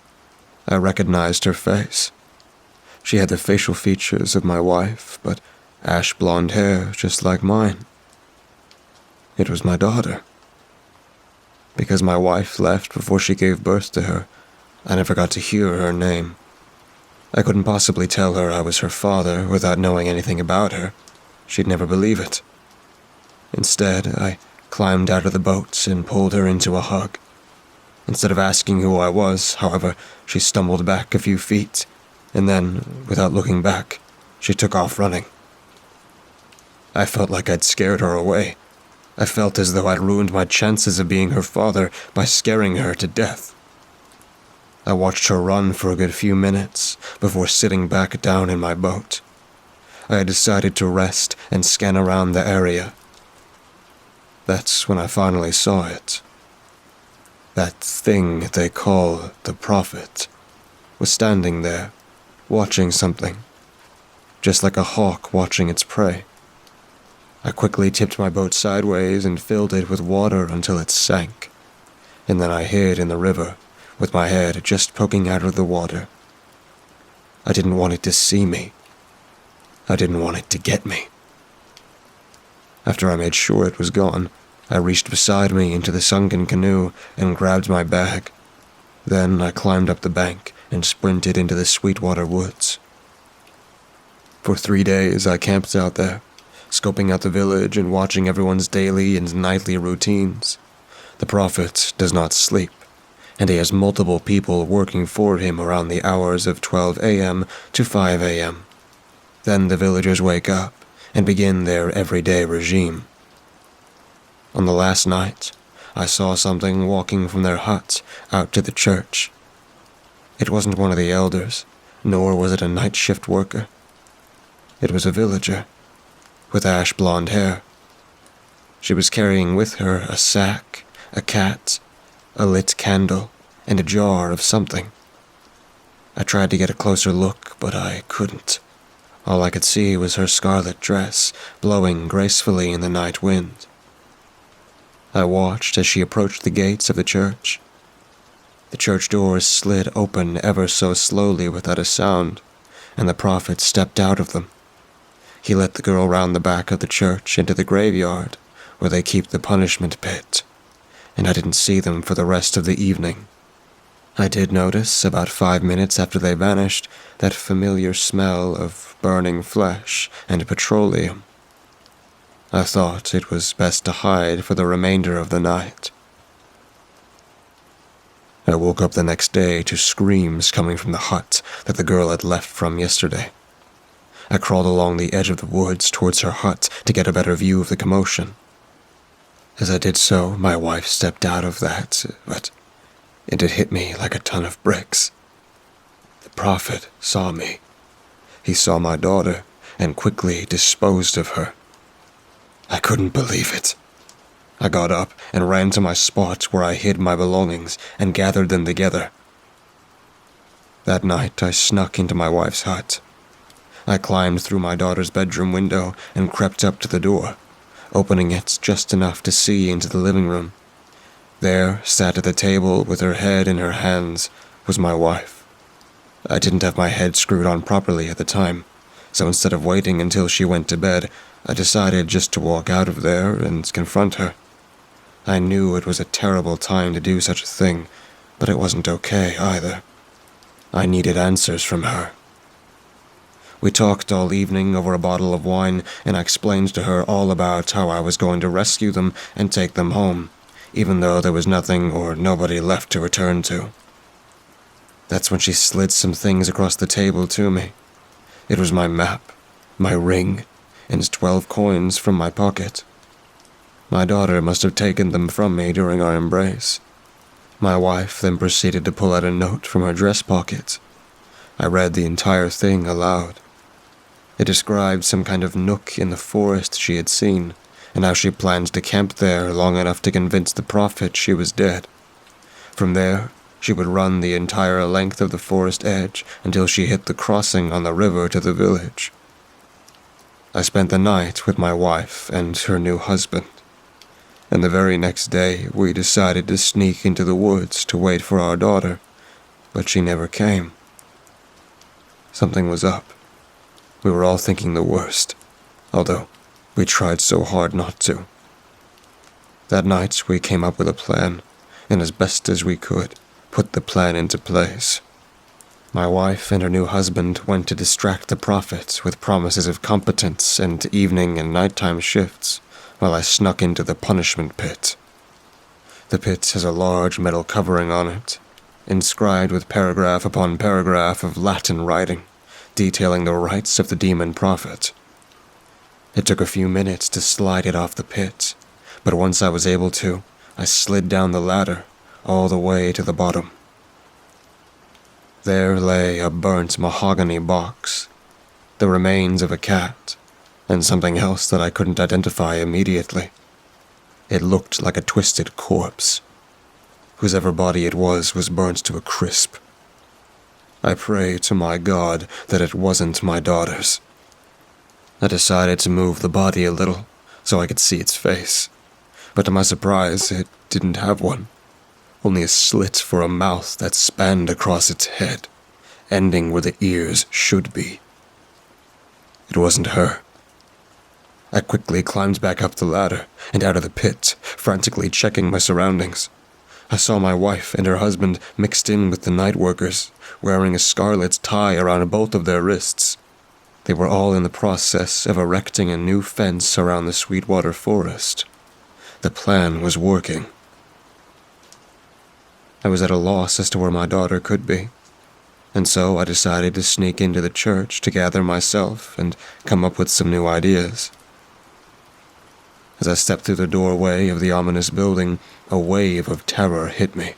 I recognized her face. She had the facial features of my wife, but ash blonde hair just like mine. It was my daughter. Because my wife left before she gave birth to her, I never got to hear her name. I couldn't possibly tell her I was her father without knowing anything about her. She'd never believe it. Instead, I climbed out of the boat and pulled her into a hug. Instead of asking who I was, however, she stumbled back a few feet, and then, without looking back, she took off running. I felt like I'd scared her away. I felt as though I'd ruined my chances of being her father by scaring her to death. I watched her run for a good few minutes before sitting back down in my boat. I had decided to rest and scan around the area. That's when I finally saw it. That thing they call the Prophet was standing there, watching something, just like a hawk watching its prey. I quickly tipped my boat sideways and filled it with water until it sank, and then I hid in the river, with my head just poking out of the water. I didn't want it to see me. I didn't want it to get me. After I made sure it was gone, I reached beside me into the sunken canoe and grabbed my bag. Then I climbed up the bank and sprinted into the Sweetwater woods. For 3 days I camped out there, scoping out the village and watching everyone's daily and nightly routines. The Prophet does not sleep. and he has multiple people working for him around the hours of 12 a.m. to 5 a.m. Then the villagers wake up and begin their everyday regime. On the last night, I saw something walking from their hut out to the church. It wasn't one of the elders, nor was it a night shift worker. It was a villager, with ash blonde hair. She was carrying with her a sack, a cat, a lit candle, and a jar of something. I tried to get a closer look, but I couldn't. All I could see was her scarlet dress, blowing gracefully in the night wind. I watched as she approached the gates of the church. The church doors slid open ever so slowly without a sound, and the prophet stepped out of them. He led the girl round the back of the church into the graveyard, where they keep the punishment pit, and I didn't see them for the rest of the evening. I did notice, about 5 minutes after they vanished, that familiar smell of burning flesh and petroleum. I thought it was best to hide for the remainder of the night. I woke up the next day to screams coming from the hut that the girl had left from yesterday. I crawled along the edge of the woods towards her hut to get a better view of the commotion. As I did so, my wife stepped out of that, but it had hit me like a ton of bricks. The prophet saw me. He saw my daughter and quickly disposed of her. I couldn't believe it. I got up and ran to my spot where I hid my belongings and gathered them together. That night I snuck into my wife's hut. I climbed through my daughter's bedroom window and crept up to the door, opening it just enough to see into the living room. There, sat at the table with her head in her hands, was my wife. I didn't have my head screwed on properly at the time, so instead of waiting until she went to bed, I decided just to walk out of there and confront her. I knew it was a terrible time to do such a thing, but it wasn't okay either. I needed answers from her. We talked all evening over a bottle of wine, and I explained to her all about how I was going to rescue them and take them home, even though there was nothing or nobody left to return to. That's when she slid some things across the table to me. It was my map, my ring, and 12 coins from my pocket. My daughter must have taken them from me during our embrace. My wife then proceeded to pull out a note from her dress pocket. I read the entire thing aloud. It described some kind of nook in the forest she had seen, and how she planned to camp there long enough to convince the prophet she was dead. From there, she would run the entire length of the forest edge until she hit the crossing on the river to the village. I spent the night with my wife and her new husband, and the very next day we decided to sneak into the woods to wait for our daughter, but she never came. Something was up. We were all thinking the worst, although we tried so hard not to. That night we came up with a plan, and as best as we could, put the plan into place. My wife and her new husband went to distract the prophet with promises of competence and evening and nighttime shifts, while I snuck into the punishment pit. The pit has a large metal covering on it, inscribed with paragraph upon paragraph of Latin writing, detailing the rites of the demon prophet. It took a few minutes to slide it off the pit, but once I was able to, I slid down the ladder, all the way to the bottom. There lay a burnt mahogany box, the remains of a cat, and something else that I couldn't identify immediately. It looked like a twisted corpse. Whosever body it was burnt to a crisp. I pray to my God that it wasn't my daughter's. I decided to move the body a little so I could see its face, but to my surprise, it didn't have one. Only a slit for a mouth that spanned across its head, ending where the ears should be. It wasn't her. I quickly climbed back up the ladder and out of the pit, frantically checking my surroundings. I saw my wife and her husband mixed in with the night workers, wearing a scarlet tie around both of their wrists. They were all in the process of erecting a new fence around the Sweetwater forest. The plan was working. I was at a loss as to where my daughter could be, and so I decided to sneak into the church to gather myself and come up with some new ideas. As I stepped through the doorway of the ominous building, a wave of terror hit me.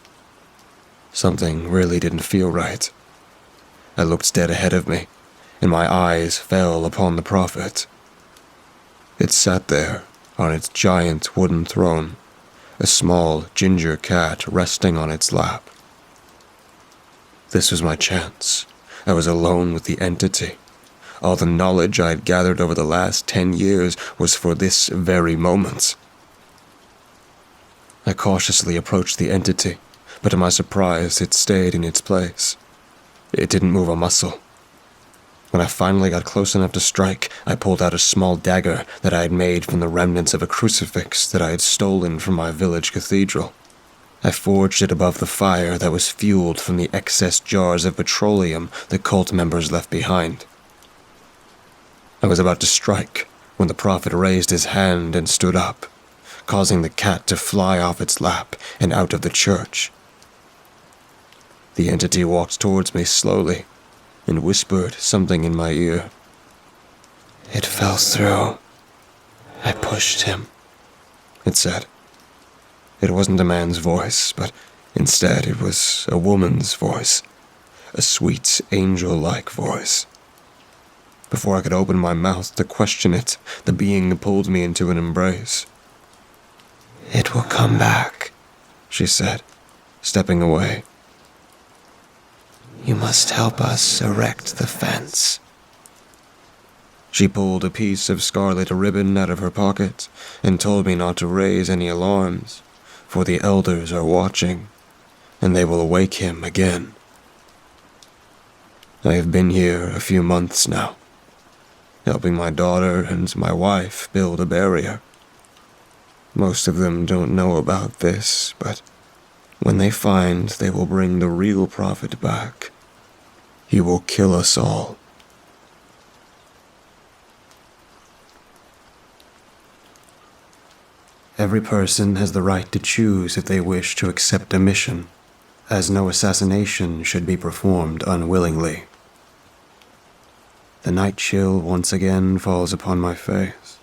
Something really didn't feel right. I looked dead ahead of me, and my eyes fell upon the prophet. It sat there on its giant wooden throne, a small ginger cat resting on its lap. This was my chance. I was alone with the entity. All the knowledge I had gathered over the last 10 years was for this very moment. I cautiously approached the entity, but to my surprise, it stayed in its place. It didn't move a muscle. When I finally got close enough to strike, I pulled out a small dagger that I had made from the remnants of a crucifix that I had stolen from my village cathedral. I forged it above the fire that was fueled from the excess jars of petroleum the cult members left behind. I was about to strike when the prophet raised his hand and stood up, causing the cat to fly off its lap and out of the church. The entity walked towards me slowly and whispered something in my ear. "It fell through. I pushed him," it said. It wasn't a man's voice, but instead it was a woman's voice, a sweet, angel-like voice. Before I could open my mouth to question it, the being pulled me into an embrace. "It will come back," she said, stepping away. "You must help us erect the fence." She pulled a piece of scarlet ribbon out of her pocket and told me not to raise any alarms, for the elders are watching, and they will awake him again. I have been here a few months now, helping my daughter and my wife build a barrier. Most of them don't know about this, but when they find they will bring the real prophet back, he will kill us all. Every person has the right to choose if they wish to accept a mission, as no assassination should be performed unwillingly. The night chill once again falls upon my face.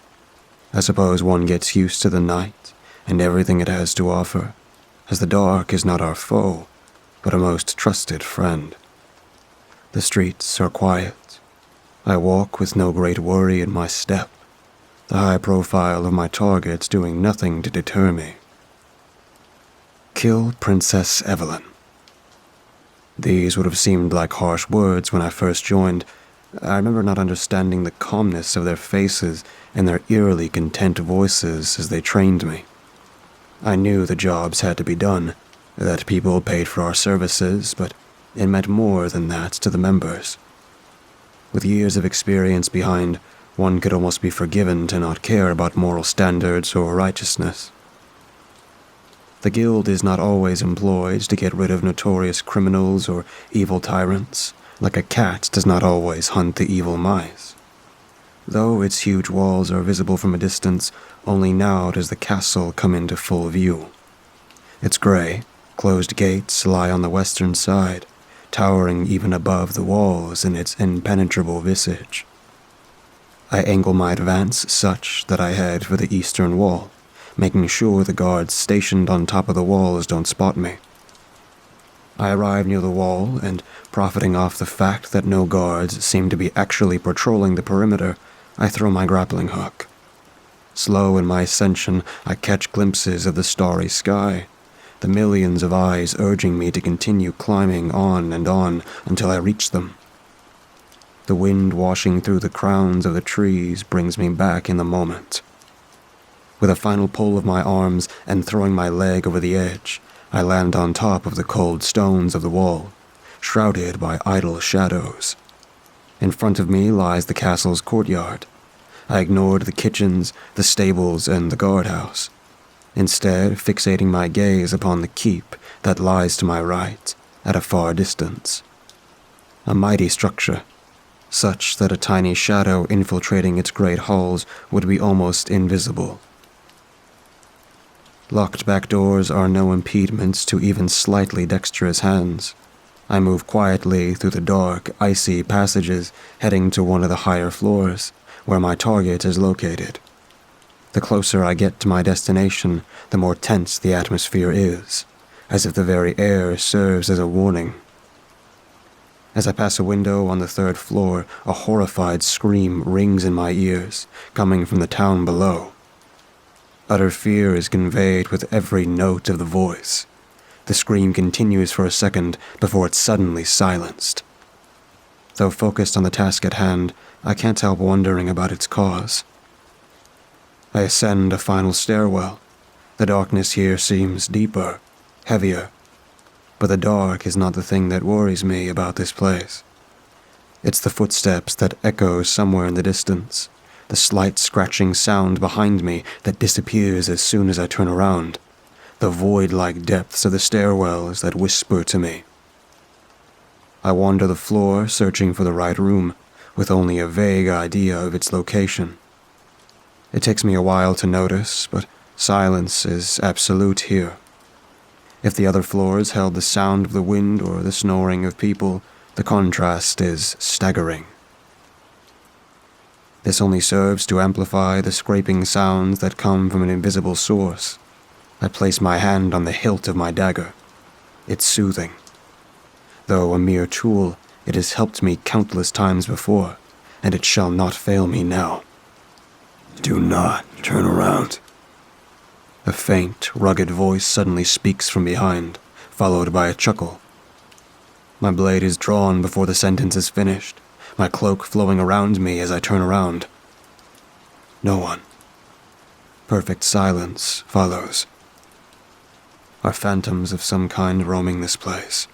I suppose one gets used to the night and everything it has to offer, as the dark is not our foe, but a most trusted friend. The streets are quiet. I walk with no great worry in my step, the high profile of my targets doing nothing to deter me. Kill Princess Evelyn. These would have seemed like harsh words when I first joined. I remember not understanding the calmness of their faces and their eerily content voices as they trained me. I knew the jobs had to be done, that people paid for our services, but it meant more than that to the members. With years of experience behind, one could almost be forgiven to not care about moral standards or righteousness. The guild is not always employed to get rid of notorious criminals or evil tyrants, like a cat does not always hunt the evil mice. Though its huge walls are visible from a distance, only now does the castle come into full view. Its gray, closed gates lie on the western side, towering even above the walls in its impenetrable visage. I angle my advance such that I head for the eastern wall, making sure the guards stationed on top of the walls don't spot me. I arrive near the wall, and profiting off the fact that no guards seem to be actually patrolling the perimeter, I throw my grappling hook. Slow in my ascension, I catch glimpses of the starry sky, the millions of eyes urging me to continue climbing on and on until I reach them. The wind washing through the crowns of the trees brings me back in the moment. With a final pull of my arms and throwing my leg over the edge, I land on top of the cold stones of the wall, shrouded by idle shadows. In front of me lies the castle's courtyard. I ignored the kitchens, the stables, and the guardhouse, instead fixating my gaze upon the keep that lies to my right, at a far distance. A mighty structure, such that a tiny shadow infiltrating its great halls would be almost invisible. Locked back doors are no impediments to even slightly dexterous hands. I move quietly through the dark, icy passages, heading to one of the higher floors, where my target is located. The closer I get to my destination, the more tense the atmosphere is, as if the very air serves as a warning. As I pass a window on the 3rd floor, a horrified scream rings in my ears, coming from the town below. Utter fear is conveyed with every note of the voice. The scream continues for a second before it's suddenly silenced. Though focused on the task at hand, I can't help wondering about its cause. I ascend a final stairwell. The darkness here seems deeper, heavier. But the dark is not the thing that worries me about this place. It's the footsteps that echo somewhere in the distance, the slight scratching sound behind me that disappears as soon as I turn around, the void-like depths of the stairwells that whisper to me. I wander the floor searching for the right room, with only a vague idea of its location. It takes me a while to notice, but silence is absolute here. If the other floors held the sound of the wind or the snoring of people, the contrast is staggering. This only serves to amplify the scraping sounds that come from an invisible source. I place my hand on the hilt of my dagger. It's soothing. Though a mere tool, it has helped me countless times before, and it shall not fail me now. Do not turn around. A faint, rugged voice suddenly speaks from behind, followed by a chuckle. My blade is drawn before the sentence is finished, my cloak flowing around me as I turn around. No one. Perfect silence follows. Are phantoms of some kind roaming this place?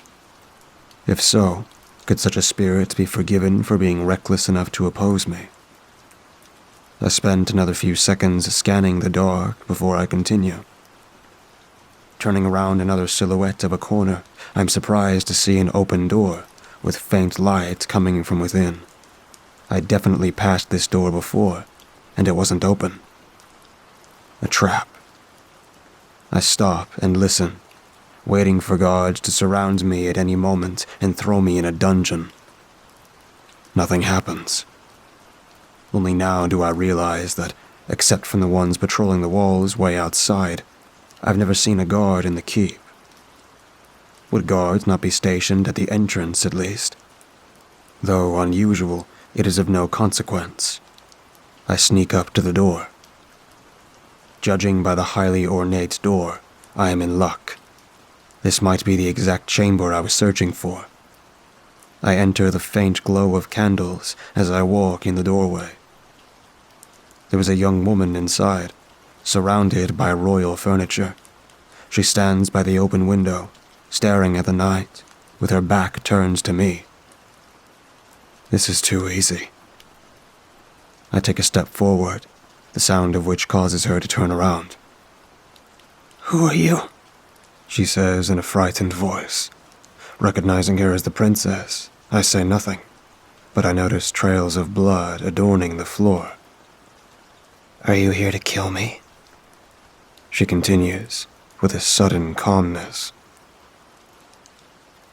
If so, could such a spirit be forgiven for being reckless enough to oppose me? I spent another few seconds scanning the dark before I continue. Turning around another silhouette of a corner, I'm surprised to see an open door, with faint light coming from within. I'd definitely passed this door before, and it wasn't open. A trap. I stop and listen, waiting for guards to surround me at any moment and throw me in a dungeon. Nothing happens. Only now do I realize that, except from the ones patrolling the walls way outside, I've never seen a guard in the keep. Would guards not be stationed at the entrance at least? Though unusual, it is of no consequence. I sneak up to the door. Judging by the highly ornate door, I am in luck. This might be the exact chamber I was searching for. I enter the faint glow of candles as I walk in the doorway. There was a young woman inside, surrounded by royal furniture. She stands by the open window, staring at the night, with her back turned to me. This is too easy. I take a step forward, the sound of which causes her to turn around. "Who are you?" she says in a frightened voice. Recognizing her as the princess, I say nothing, but I notice trails of blood adorning the floor. "Are you here to kill me?" she continues, with a sudden calmness.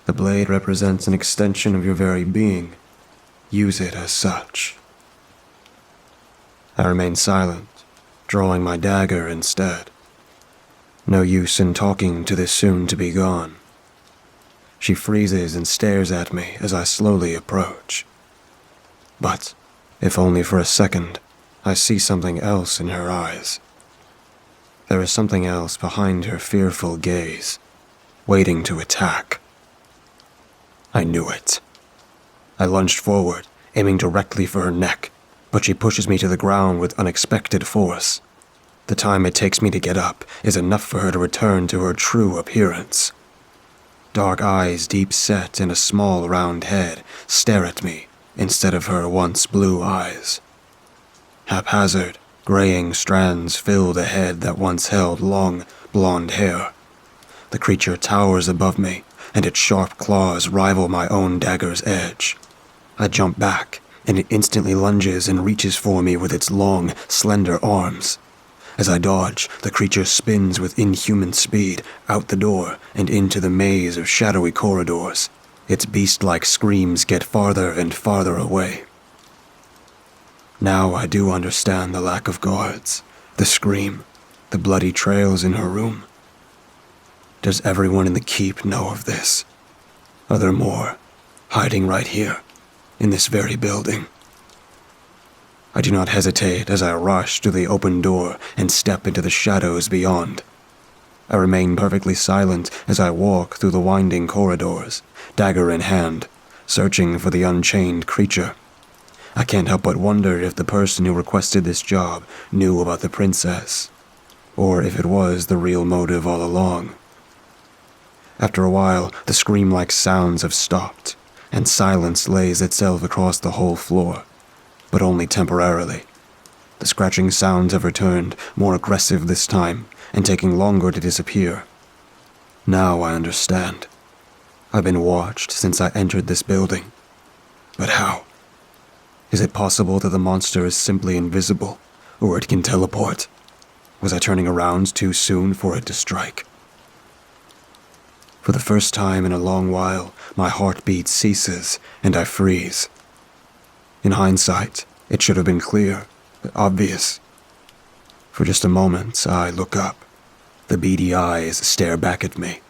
The blade represents an extension of your very being. Use it as such. I remain silent, drawing my dagger instead. No use in talking to this soon-to-be gone. She freezes and stares at me as I slowly approach. But, if only for a second, I see something else in her eyes. There is something else behind her fearful gaze, waiting to attack. I knew it. I lunged forward, aiming directly for her neck, but she pushes me to the ground with unexpected force. The time it takes me to get up is enough for her to return to her true appearance. Dark eyes deep set in a small round head stare at me instead of her once blue eyes. Haphazard, graying strands fill the head that once held long, blonde hair. The creature towers above me, and its sharp claws rival my own dagger's edge. I jump back, and it instantly lunges and reaches for me with its long, slender arms. As I dodge, the creature spins with inhuman speed out the door and into the maze of shadowy corridors. Its beast-like screams get farther and farther away. Now I do understand the lack of guards, the scream, the bloody trails in her room. Does everyone in the keep know of this? Are there more, hiding right here, in this very building? I do not hesitate as I rush to the open door and step into the shadows beyond. I remain perfectly silent as I walk through the winding corridors, dagger in hand, searching for the unchained creature. I can't help but wonder if the person who requested this job knew about the princess, or if it was the real motive all along. After a while, the scream-like sounds have stopped, and silence lays itself across the whole floor, but only temporarily. The scratching sounds have returned, more aggressive this time, and taking longer to disappear. Now I understand. I've been watched since I entered this building. But how? Is it possible that the monster is simply invisible, or it can teleport? Was I turning around too soon for it to strike? For the first time in a long while, my heartbeat ceases, and I freeze. In hindsight, it should have been clear, obvious. For just a moment, I look up. The beady eyes stare back at me.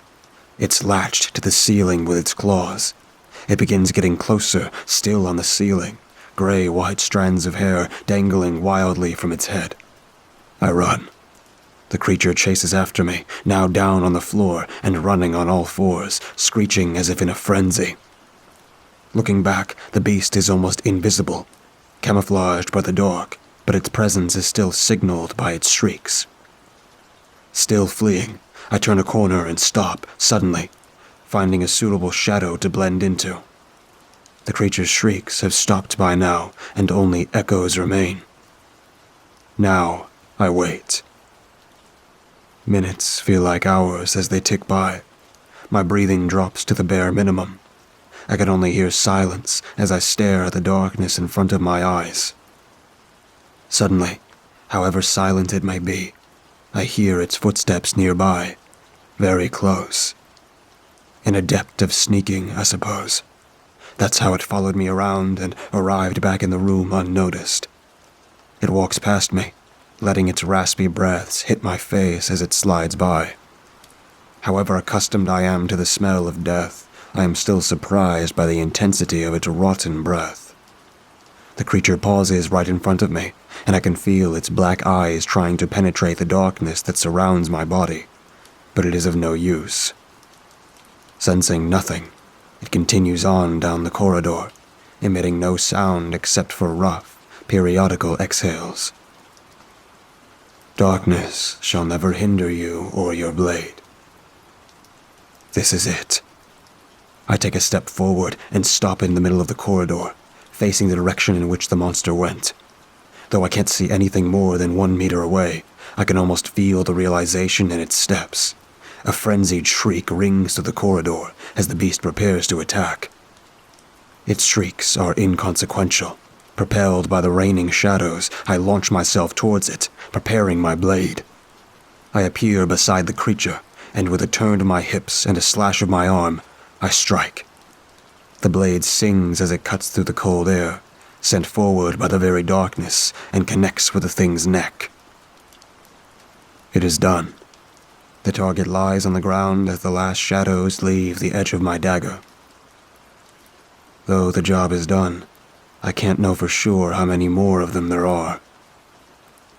It's latched to the ceiling with its claws. It begins getting closer, still on the ceiling, gray white strands of hair dangling wildly from its head. I run. The creature chases after me, now down on the floor and running on all fours, screeching as if in a frenzy. Looking back, the beast is almost invisible, camouflaged by the dark, but its presence is still signaled by its shrieks. Still fleeing, I turn a corner and stop, suddenly, finding a suitable shadow to blend into. The creature's shrieks have stopped by now, and only echoes remain. Now, I wait. Minutes feel like hours as they tick by. My breathing drops to the bare minimum. I can only hear silence as I stare at the darkness in front of my eyes. Suddenly, however silent it may be, I hear its footsteps nearby, very close. An adept of sneaking, I suppose. That's how it followed me around and arrived back in the room unnoticed. It walks past me, letting its raspy breaths hit my face as it slides by. However accustomed I am to the smell of death, I am still surprised by the intensity of its rotten breath. The creature pauses right in front of me, and I can feel its black eyes trying to penetrate the darkness that surrounds my body, but it is of no use. Sensing nothing, it continues on down the corridor, emitting no sound except for rough, periodical exhales. Darkness shall never hinder you or your blade. This is it. I take a step forward and stop in the middle of the corridor, facing the direction in which the monster went. Though I can't see anything more than 1 meter away, I can almost feel the realization in its steps. A frenzied shriek rings through the corridor as the beast prepares to attack. Its shrieks are inconsequential. Propelled by the raining shadows, I launch myself towards it, preparing my blade. I appear beside the creature, and with a turn to my hips and a slash of my arm, I strike. The blade sings as it cuts through the cold air, sent forward by the very darkness, and connects with the thing's neck. It is done. The target lies on the ground as the last shadows leave the edge of my dagger. Though the job is done, I can't know for sure how many more of them there are.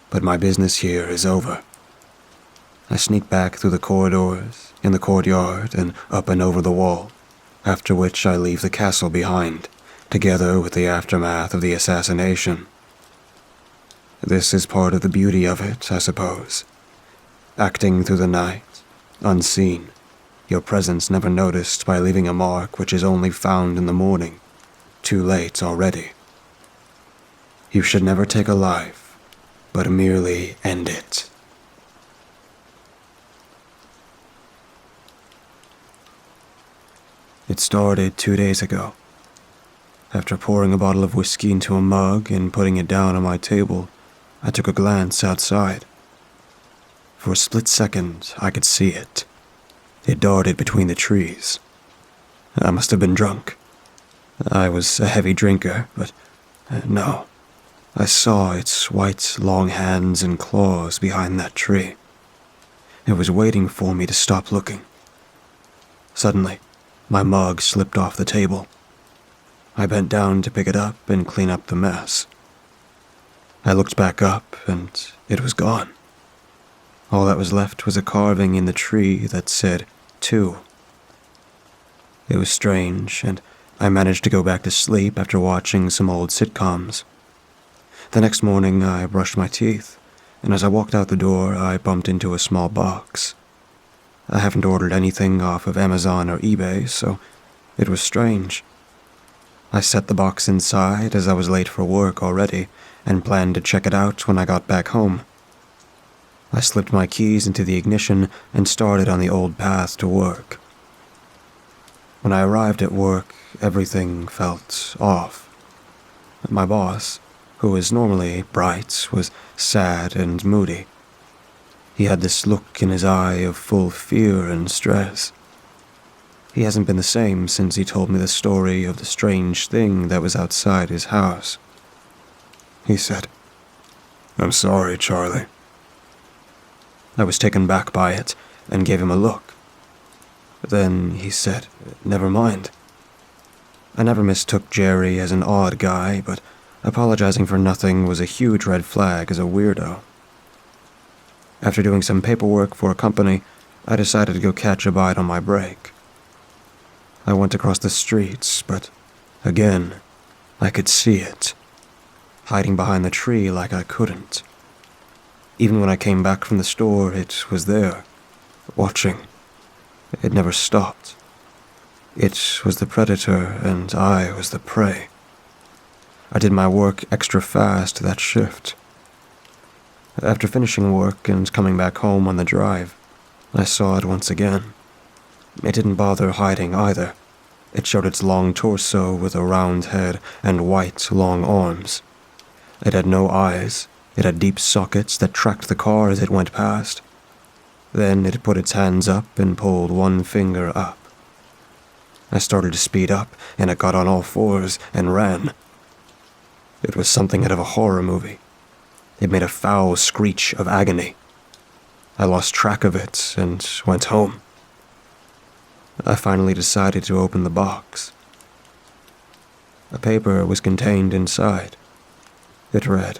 But my business here is over. I sneak back through the corridors, in the courtyard, and up and over the wall, after which I leave the castle behind, together with the aftermath of the assassination. This is part of the beauty of it, I suppose. Acting through the night, unseen, your presence never noticed by leaving a mark which is only found in the morning, too late already. You should never take a life, but merely end it. It started 2 days ago. After pouring a bottle of whiskey into a mug and putting it down on my table, I took a glance outside. For a split second, I could see it. It darted between the trees. I must have been drunk. I was a heavy drinker, but no. I saw its white, long hands and claws behind that tree. It was waiting for me to stop looking. Suddenly, my mug slipped off the table. I bent down to pick it up and clean up the mess. I looked back up, and it was gone. All that was left was a carving in the tree that said, 2. It was strange, and I managed to go back to sleep after watching some old sitcoms. The next morning, I brushed my teeth, and as I walked out the door, I bumped into a small box. I haven't ordered anything off of Amazon or eBay, so it was strange. I set the box inside as I was late for work already, and planned to check it out when I got back home. I slipped my keys into the ignition and started on the old path to work. When I arrived at work, everything felt off. My boss, who is normally bright, was sad and moody. He had this look in his eye of full fear and stress. He hasn't been the same since he told me the story of the strange thing that was outside his house. He said, "I'm sorry, Charlie." I was taken back by it and gave him a look. Then he said, "Never mind." I never mistook Jerry as an odd guy, but apologizing for nothing was a huge red flag as a weirdo. After doing some paperwork for a company, I decided to go catch a bite on my break. I went across the streets, but again, I could see it, hiding behind the tree like I couldn't. Even when I came back from the store, it was there, watching. It never stopped. It was the predator, and I was the prey. I did my work extra fast that shift. After finishing work and coming back home on the drive, I saw it once again. It didn't bother hiding either. It showed its long torso with a round head and white, long arms. It had no eyes. It had deep sockets that tracked the car as it went past. Then it put its hands up and pulled one finger up. I started to speed up, and it got on all fours and ran. It was something out of a horror movie. It made a foul screech of agony. I lost track of it and went home. I finally decided to open the box. A paper was contained inside. It read,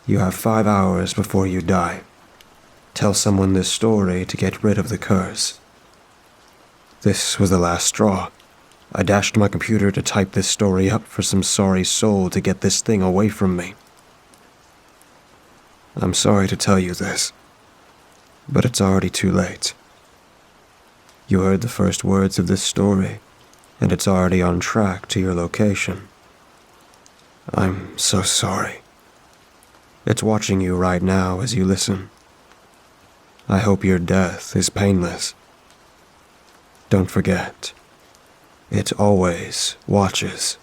"You have 5 hours before you die. Tell someone this story to get rid of the curse." This was the last straw. I dashed my computer to type this story up for some sorry soul to get this thing away from me. I'm sorry to tell you this, but it's already too late. You heard the first words of this story, and it's already on track to your location. I'm so sorry. It's watching you right now as you listen. I hope your death is painless. Don't forget, it always watches.